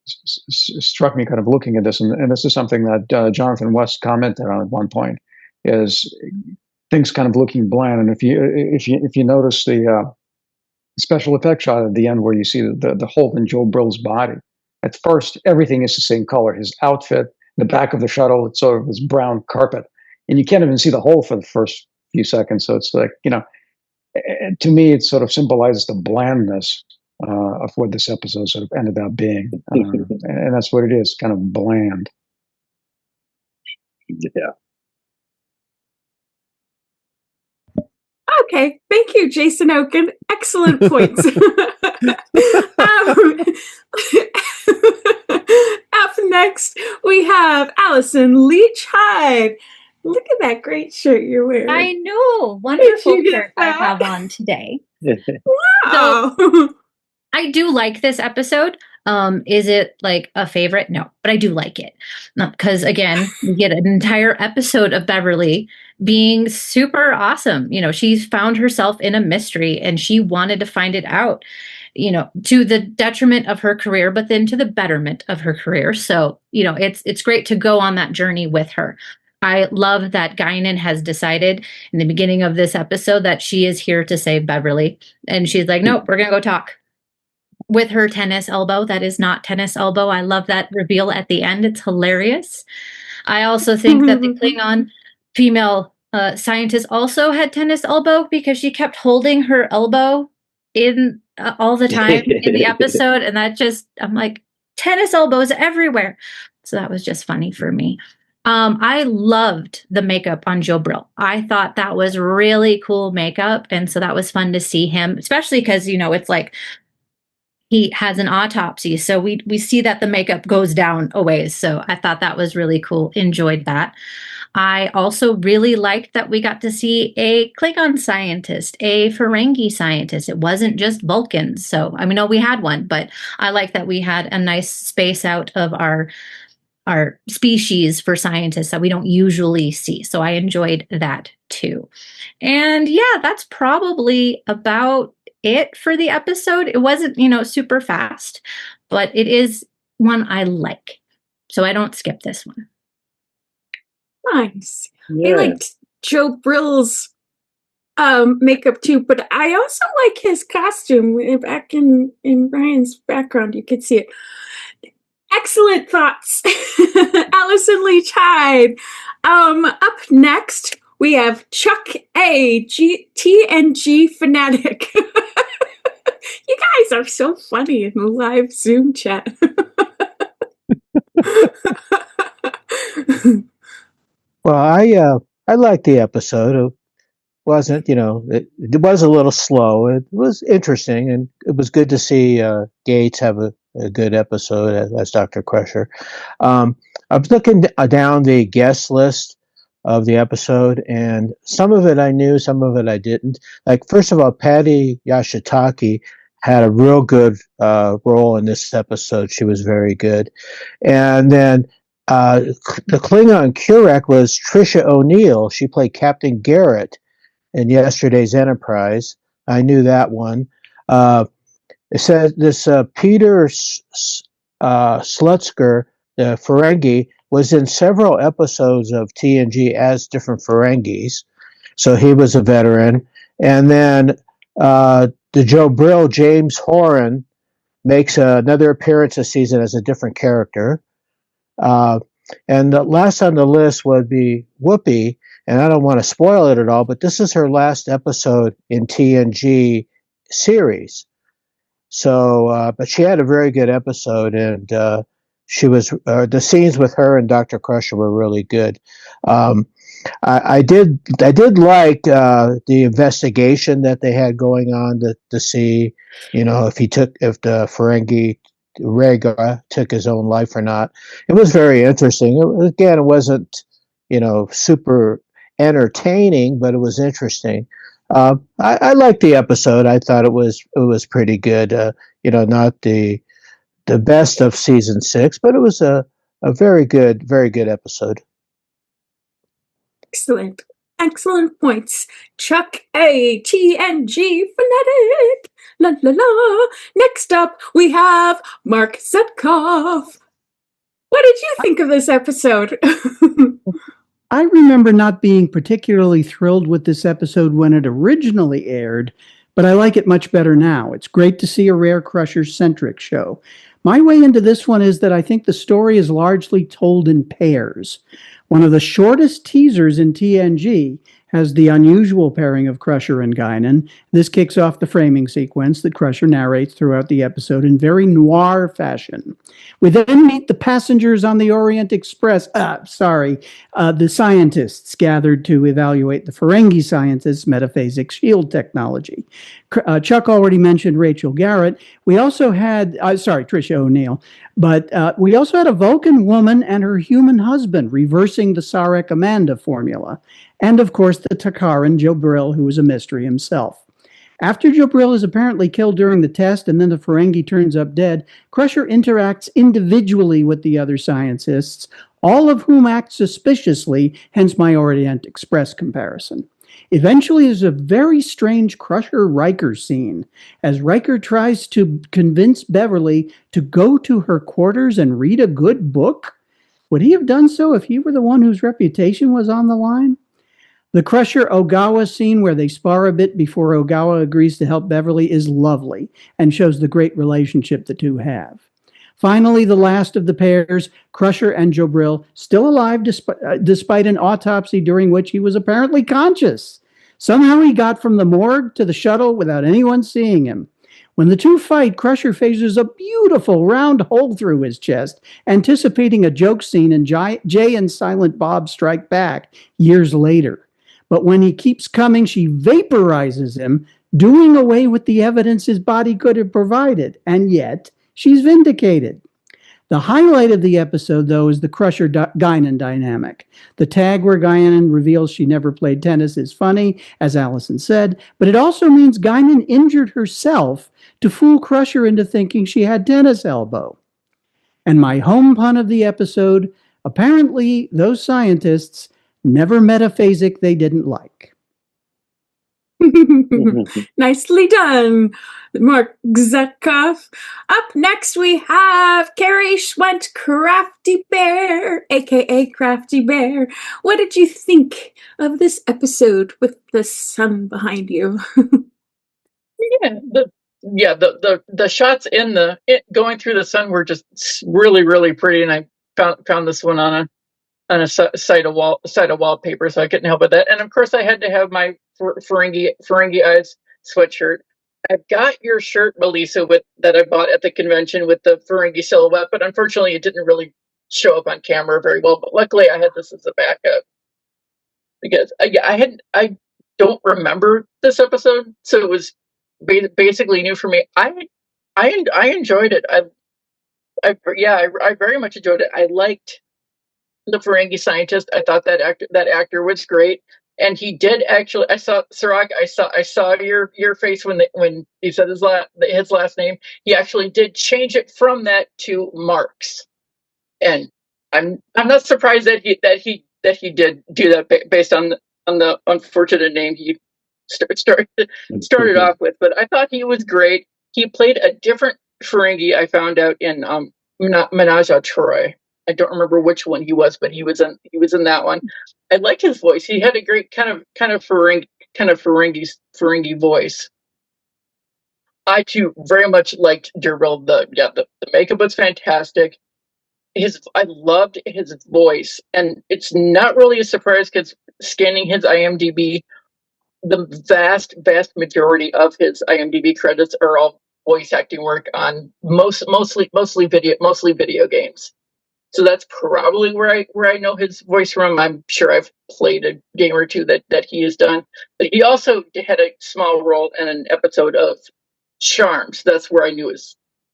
D: struck me kind of looking at this, and this is something that Jonathan West commented on at one point, is things kind of looking bland. And if you notice the special effect shot at the end where you see the hole in Joe Brill's body, at first everything is the same color. His outfit, the back of the shuttle, it's sort of this brown carpet, and you can't even see the hole for the first few seconds. So it's like, to me, it sort of symbolizes the blandness of what this episode sort of ended up being, and that's what it is, kind of bland.
B: Yeah.
C: Okay, thank you, Jason Oken. Excellent points. Up next, we have Allison Leach Hyde. Look at that great shirt you're wearing.
H: I know. Wonderful
C: you get
H: shirt I
C: that?
H: have on today.
C: Wow.
H: I do like this episode. Is it like a favorite? No, but I do like it. Because again, we get an entire episode of Beverly being super awesome. She's found herself in a mystery and she wanted to find it out, to the detriment of her career, but then to the betterment of her career. So, it's great to go on that journey with her. I love that Guinan has decided in the beginning of this episode that she is here to save Beverly. And she's like, nope, we're going to go talk. with her tennis elbow. That is not tennis elbow. I love that reveal at the end. It's hilarious. I also think that the Klingon female scientist also had tennis elbow because she kept holding her elbow in all the time in the episode. And that just, I'm like, tennis elbows everywhere. So that was just funny for me. I loved the makeup on Joe Brill. I thought that was really cool makeup. And so that was fun to see him, especially because, it's like he has an autopsy. So we see that the makeup goes down a ways. So I thought that was really cool. Enjoyed that. I also really liked that we got to see a Klingon scientist, a Ferengi scientist. It wasn't just Vulcans. So, I mean, we had one, but I like that we had a nice space out of our species for scientists that we don't usually see. So I enjoyed that too. And yeah, that's probably about it for the episode. It wasn't, super fast, but it is one I like. So I don't skip this one.
C: Nice.
B: Yeah.
C: I liked Joe Brill's makeup too, but I also like his costume. Back in Ryan's background, you could see it. Excellent thoughts, Allison Leach Hyde. Up next, we have Chuck A, TNG fanatic. You guys are so funny in the live Zoom chat.
I: Well, I liked the episode. It wasn't, it was a little slow. It was interesting, and it was good to see Gates have a good episode as Dr. Crusher. I was looking down the guest list of the episode, and some of it I knew, some of it I didn't. Like, first of all, Patty Yashitaki had a real good role in this episode. She was very good. And then the Klingon Kurek was Trisha O'Neill. She played Captain Garrett in yesterday's Enterprise. I knew that one. It says this Peter Slutzker, the Ferengi, was in several episodes of TNG as different Ferengis. So he was a veteran. And then the Joe Brill, James Horan, makes another appearance this season as a different character. And the last on the list would be Whoopi, and I don't want to spoil it at all, but this is her last episode in TNG series. So, but she had a very good episode, and she was the scenes with her and Dr. Crusher were really good. I did like the investigation that they had going on to see, if the Ferengi Rhaegar took his own life or not. It was very interesting. It wasn't, super entertaining, but it was interesting. I liked the episode. I thought it was pretty good. Not the best of season 6, but it was a very good episode.
C: Excellent points. Chuck A, TNG fanatic. La la la. Next up, we have Mark Zetkov. What did you think of this episode?
E: I remember not being particularly thrilled with this episode when it originally aired, but I like it much better now. It's great to see a Rare Crusher-centric show. My way into this one is that I think the story is largely told in pairs. One of the shortest teasers in TNG has the unusual pairing of Crusher and Guinan. This kicks off the framing sequence that Crusher narrates throughout the episode in very noir fashion. We then meet the passengers on the Orient Express. The scientists gathered to evaluate the Ferengi scientists' metaphasic shield technology. Chuck already mentioned Rachel Garrett. We also had, Trisha O'Neill, but we also had a Vulcan woman and her human husband reversing the Sarek Amanda formula. And of course, the Takaran Joe Brill, who was a mystery himself. After Joe Brill is apparently killed during the test and then the Ferengi turns up dead, Crusher interacts individually with the other scientists, all of whom act suspiciously, hence my Orient Express comparison. Eventually, there's a very strange Crusher-Riker scene, as Riker tries to convince Beverly to go to her quarters and read a good book. Would he have done so if he were the one whose reputation was on the line? The Crusher Ogawa scene where they spar a bit before Ogawa agrees to help Beverly is lovely and shows the great relationship the two have. Finally, the last of the pairs, Crusher and Jobril, still alive despite an autopsy during which he was apparently conscious. Somehow he got from the morgue to the shuttle without anyone seeing him. When the two fight, Crusher faces a beautiful round hole through his chest, anticipating a joke scene in Jay and Silent Bob Strike Back years later. But when he keeps coming, she vaporizes him, doing away with the evidence his body could have provided. And yet, she's vindicated. The highlight of the episode, though, is the Crusher-Guinan dynamic. The tag where Guinan reveals she never played tennis is funny, as Allison said, but it also means Guinan injured herself to fool Crusher into thinking she had tennis elbow. And my home pun of the episode, apparently those scientists never met a phasic they didn't like.
C: Nicely done, Mark Zekov. Up next, we have Carrie Schwent, Crafty Bear, aka Crafty Bear. What did you think of this episode with the sun behind you?
J: The shots going through the sun were just really, really pretty, and I found this one on a site of wallpaper, so I couldn't help with that. And of course, I had to have my Ferengi Eyes sweatshirt. I've got your shirt, Melissa, that I bought at the convention with the Ferengi silhouette, but unfortunately, it didn't really show up on camera very well. But luckily, I had this as a backup because I don't remember this episode, so it was basically new for me. I enjoyed it. I very much enjoyed it. I liked the Ferengi scientist. I thought that actor was great, and he did actually. I saw Sirach. I saw your face when he said his last name. He actually did change it from that to Marks, and I'm not surprised that he did do that based on the unfortunate name he started off with. But I thought he was great. He played a different Ferengi. I found out in Menage a Troy. I don't remember which one he was, but he was in that one. I liked his voice. He had a great kind of Ferengi voice. I too very much liked Durrell. The makeup was fantastic. I loved his voice, and it's not really a surprise because scanning his IMDb, the vast majority of his IMDb credits are all voice acting work on mostly video games. So that's probably where I know his voice from. I'm sure I've played a game or two that he has done. But he also had a small role in an episode of Charms. That's where I knew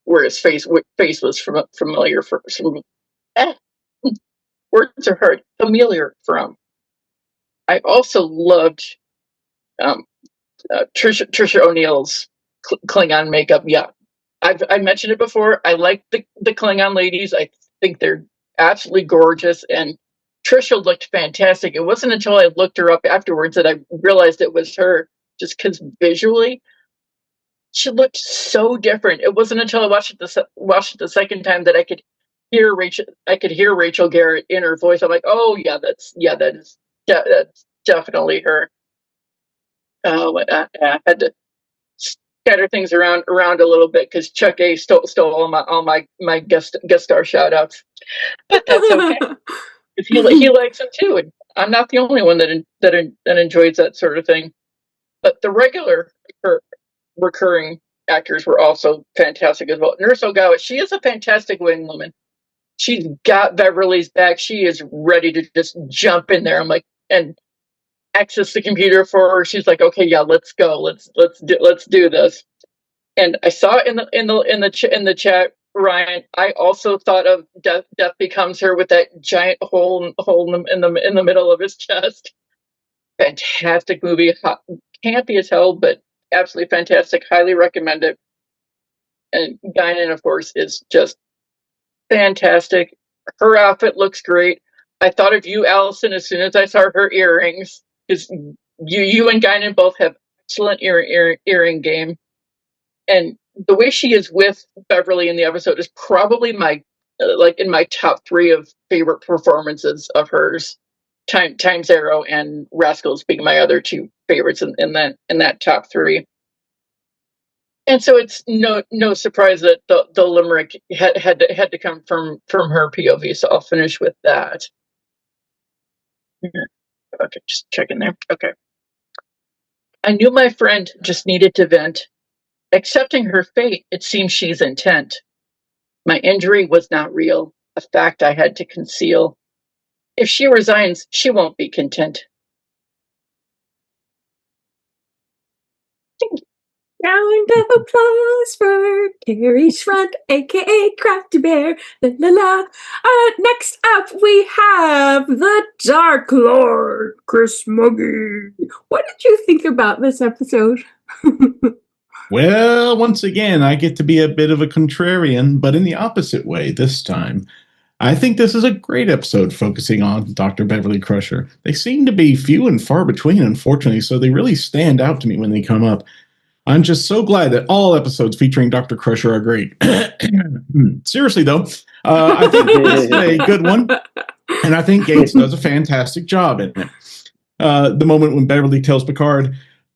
J: where his face was familiar from. Words are hard. Familiar from. I also loved Trisha O'Neill's Klingon makeup. Yeah, I mentioned it before. I like the Klingon ladies. I think they're absolutely gorgeous, and Trisha looked fantastic. It wasn't until I looked her up afterwards that I realized it was her, just because visually she looked so different. It wasn't until I watched it the second time that I could hear Rachel Garrett in her voice. I'm like, oh yeah, that's definitely her. I had to scatter things around a little bit because Chuck A stole all my guest star shout outs. But that's okay. If he likes them too, and I'm not the only one that enjoys that sort of thing. But the regular recurring actors were also fantastic as well. Nurse Ogawa, she is a fantastic wing woman. She's got Beverly's back. She is ready to just jump in there. I'm like, and access the computer for her. She's like, okay, yeah, let's go. Let's do this. And I saw in the chat, Ryan, I also thought of Death Becomes Her with that giant hole in the middle of his chest. Fantastic movie, campy as hell, but absolutely fantastic. Highly recommend it. And Guinan, of course, is just fantastic. Her outfit looks great. I thought of you, Allison, as soon as I saw her earrings, because you and Guinan both have excellent earring game. And the way she is with Beverly in the episode is probably in my top 3 of favorite performances of hers. Times Arrow and Rascals being my other two favorites in that top three. And so it's no surprise that the limerick had to come from her POV. So I'll finish with that. Okay, just checking there. Okay. I knew my friend just needed to vent. Accepting her fate, it seems she's intent. My injury was not real, a fact I had to conceal. If she resigns, she won't be content.
C: Round of applause for Carrie Shrunk, aka Crafty Bear. La la la. Next up, we have the Dark Lord, Chris Muggy. What did you think about this episode?
F: Well, once again, I get to be a bit of a contrarian, but in the opposite way this time. I think this is a great episode focusing on Dr. Beverly Crusher. They seem to be few and far between, unfortunately, so they really stand out to me when they come up. I'm just so glad that all episodes featuring Dr. Crusher are great. Seriously, though, I think this is a good one, and I think Gates does a fantastic job in it. The moment when Beverly tells Picard,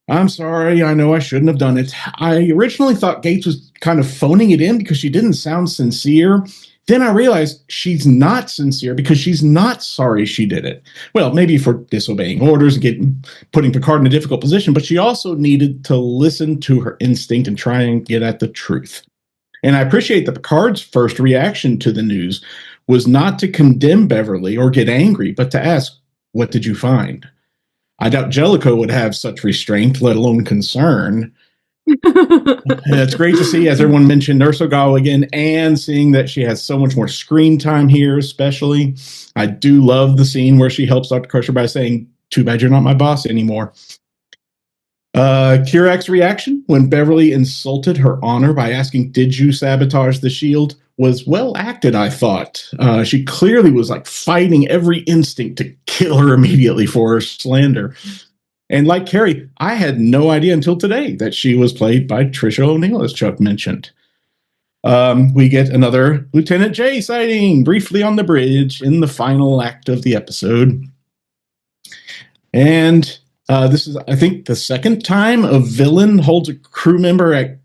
F: "I'm sorry, I know I shouldn't have done it." I originally thought Gates was kind of phoning it in because she didn't sound sincere. Then I realized she's not sincere because she's not sorry she did it. Well, maybe for disobeying orders and putting Picard in a difficult position, but she also needed to listen to her instinct and try and get at the truth. And I appreciate that Picard's first reaction to the news was not to condemn Beverly or get angry, but to ask, "What did you find?" I doubt Jellicoe would have such restraint, let alone concern. It's great to see, as everyone mentioned, Nurse Ogawa again, and seeing that she has so much more screen time here, especially. I do love the scene where she helps Dr. Crusher by saying, "Too bad you're not my boss anymore." Kirak's reaction when Beverly insulted her honor by asking, "Did you sabotage the shield?" was well acted, I thought. She clearly was like fighting every instinct to kill her immediately for her slander. And like Carrie, I had no idea until today that she was played by Trisha O'Neill, as Chuck mentioned. We get another Lieutenant J sighting briefly on the bridge in the final act of the episode. And this is, I think, the second time a villain holds a crew member at,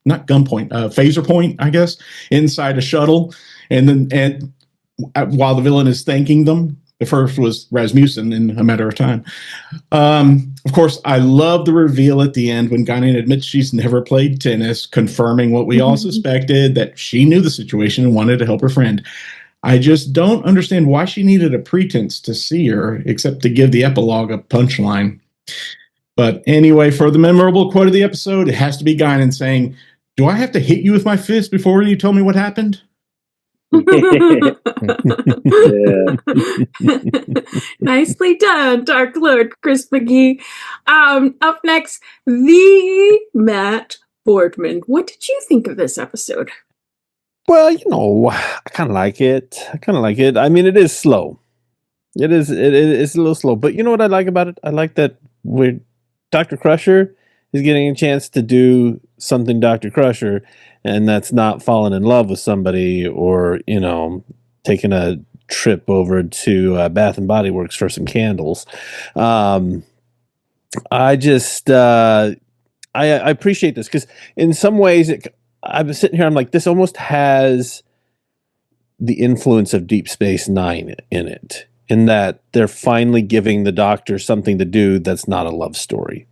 F: not gunpoint, phaser point, I guess, inside a shuttle. And while the villain is thanking them. The first was Rasmussen in A Matter of Time. Of course, I love the reveal at the end when Guinan admits she's never played tennis, confirming what we all suspected, that she knew the situation and wanted to help her friend. I just don't understand why she needed a pretense to see her, except to give the epilogue a punchline. But anyway, for the memorable quote of the episode, it has to be Guinan saying, "Do I have to hit you with my fist before you tell me what happened?"
C: Nicely done, Dark Lord Chris McGee. Up next, the Matt Boardman. What did you think of this episode?
G: Well, I kind of like it. I mean, it is slow. It's a little slow, but you know what I like about it? I like that Dr. Crusher is getting a chance to do something Dr. Crusher, and that's not falling in love with somebody or, taking a trip over to Bath and Body Works for some candles. I just, I appreciate this because in some ways I was sitting here, I'm like, this almost has the influence of Deep Space Nine in it, in that they're finally giving the Doctor something to do that's not a love story.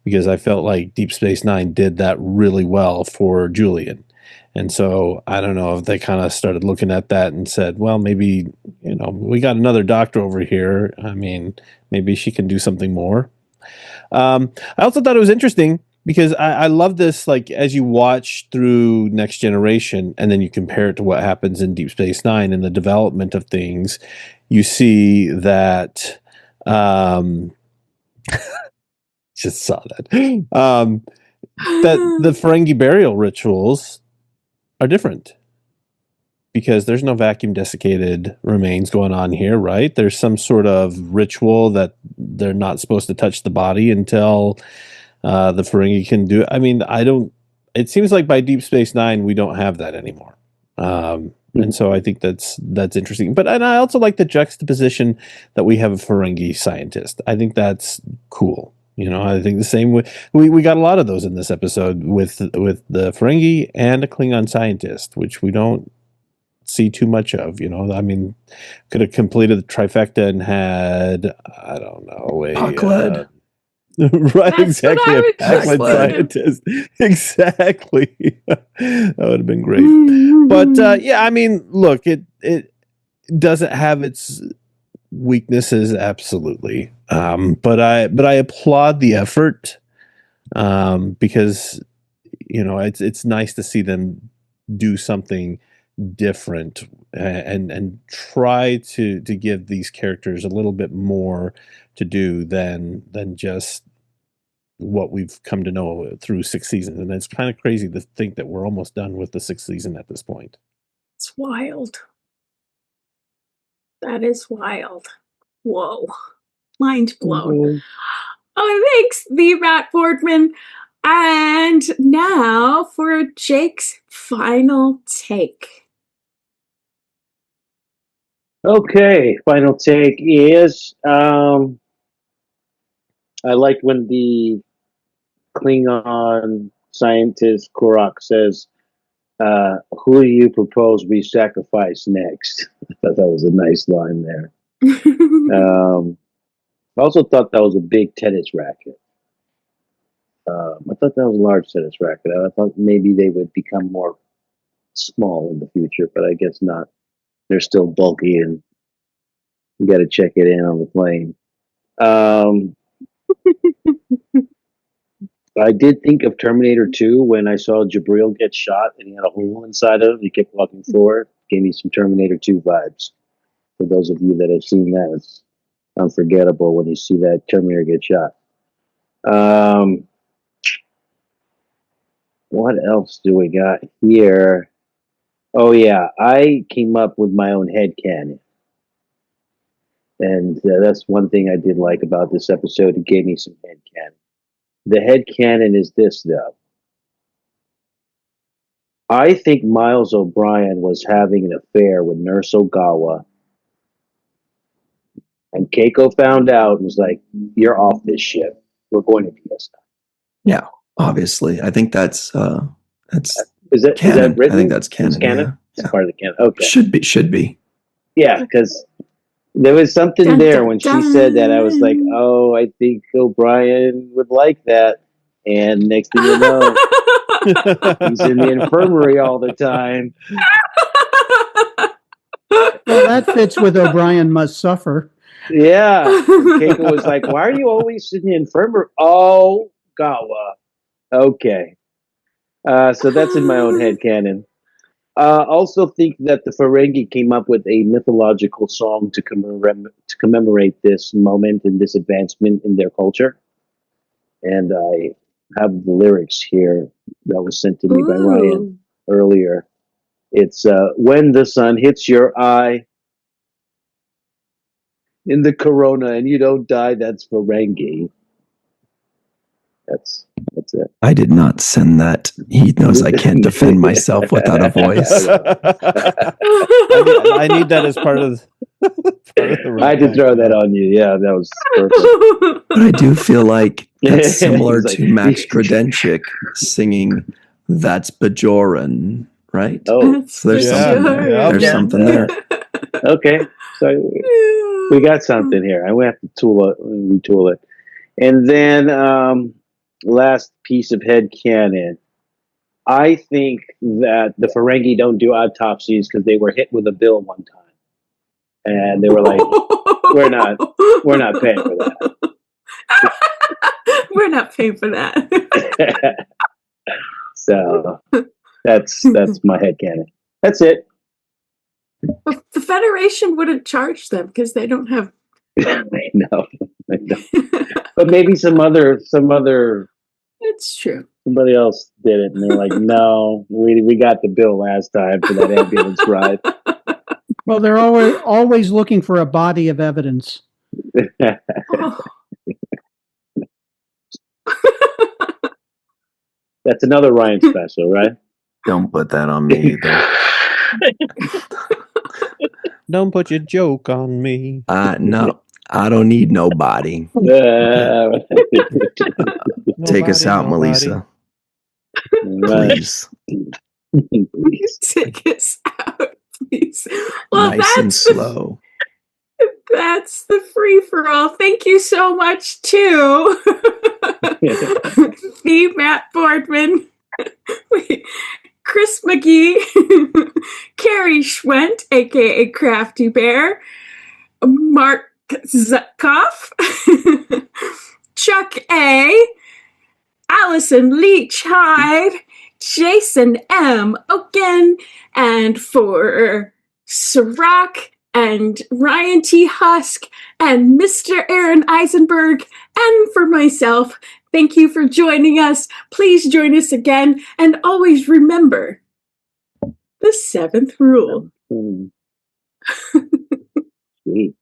G: Because I felt like Deep Space Nine did that really well for Julian. And so I don't know if they kind of started looking at that and said, well, maybe, we got another Doctor over here. I mean, maybe she can do something more. I also thought it was interesting because I love this, like, as you watch through Next Generation and then you compare it to what happens in Deep Space Nine and the development of things, you see that just saw that that the Ferengi burial rituals are different because there's no vacuum desiccated remains going on here, right? There's some sort of ritual that they're not supposed to touch the body until the Ferengi can do it. I mean, it seems like by Deep Space Nine we don't have that anymore. And so I think that's interesting. And I also like the juxtaposition that we have a Ferengi scientist. I think that's cool. I think the same with we got a lot of those in this episode with the Ferengi and a Klingon scientist, which we don't see too much of. I mean, could have completed the trifecta and had, I don't know,
A: Pakled.
G: Right,
C: That's
G: exactly,
C: what
G: a
C: I was
G: Pakled
A: thinking.
G: scientist. Exactly. That would have been great. But yeah, I mean, look, it doesn't have its weaknesses, absolutely. But I applaud the effort, because it's nice to see them do something different and try to give these characters a little bit more to do than just what we've come to know through 6 seasons. And it's kind of crazy to think that we're almost done with the 6th season at this point.
C: It's wild. That is wild. Whoa. Mind blown.
B: Mm-hmm.
C: Oh, thanks, the Matt Boardman. And now for Jake's final take.
B: Okay, final take is I liked when the Klingon scientist Korok says, "Who do you propose we sacrifice next?" I thought that was a nice line there. I also thought that was a big tennis racket. I thought that was a large tennis racket. I thought maybe they would become more small in the future, but I guess not. They're still bulky, and you got to check it in on the plane. I did think of Terminator 2 when I saw Jabril get shot and he had a hole inside of him. He kept walking forward. Gave me some Terminator 2 vibes. For those of you that have seen that, it's unforgettable when you see that Terminator get shot. What else do we got here? Oh, yeah. I came up with my own headcanon. And that's one thing I did like about this episode. It gave me some headcanon. The headcanon is this, though. I think Miles O'Brien was having an affair with Nurse Ogawa. And Keiko found out and was like, "You're off this ship. We're going to PS9."
A: Yeah, obviously. I think that's
B: Is that
A: canon.
B: written?
A: I think that's canon.
B: It's canon?
A: Yeah.
B: It's part of the canon. Okay.
A: Should be.
B: Yeah, because there was something
C: Dun,
B: there
C: dun,
B: when she
C: dun.
B: said that. I was like, oh, I think O'Brien would like that. And next thing you know, he's in the infirmary all the time.
E: Well, that fits with O'Brien Must Suffer.
B: Yeah. And Keiko was like, why are you always in the infirmary? Oh, Gawa. Okay. So that's in my own headcanon. Also think that the Ferengi came up with a mythological song to commemorate this moment and this advancement in their culture. And I have the lyrics here that was sent to me by Ryan earlier. It's when the sun hits your eye in the corona and you don't die, that's Ferengi. That's it.
A: I did not send that. He knows I can't defend myself without a voice.
G: I need that as part of the
B: I had to throw that on you. Yeah, that was perfect.
A: But I do feel like that's similar to Max Grodenchik singing "That's Bajoran," right?
B: Oh,
A: So there's something there.
G: Yeah.
A: There's something there.
B: okay. So we got something here. I will have to retool it. And then last piece of headcanon. I think that the Ferengi don't do autopsies because they were hit with a bill one time. And they were like, we're not paying for that.
C: We're not paying for that.
B: So that's my headcanon. That's it.
C: The Federation wouldn't charge them because they don't have.
B: I know. But maybe some other
C: It's true.
B: somebody else did it, and they're like, "No, we got the bill last time for that ambulance ride."
E: Well, they're always looking for a body of evidence.
C: Oh.
B: That's another Ryan special, right?
A: Don't put that on me either.
G: Don't put your joke on me.
A: No, I don't need nobody. Take us out, Melissa.
B: Right.
A: Please.
C: Take us out, please. Well,
A: Nice and slow.
C: That's the free for all. Thank you so much, too. Me, Matt Boardman, Chris McGee, Carrie Schwent, aka Crafty Bear, Mark Zutkoff, Chuck A, Allison Leach Hyde, Jason M. Oken, and for Sirac and Ryan T. Husk and Mr. Aaron Eisenberg, and for myself, thank you for joining us. Please join us again, and always remember the 7th rule.
B: Sweet.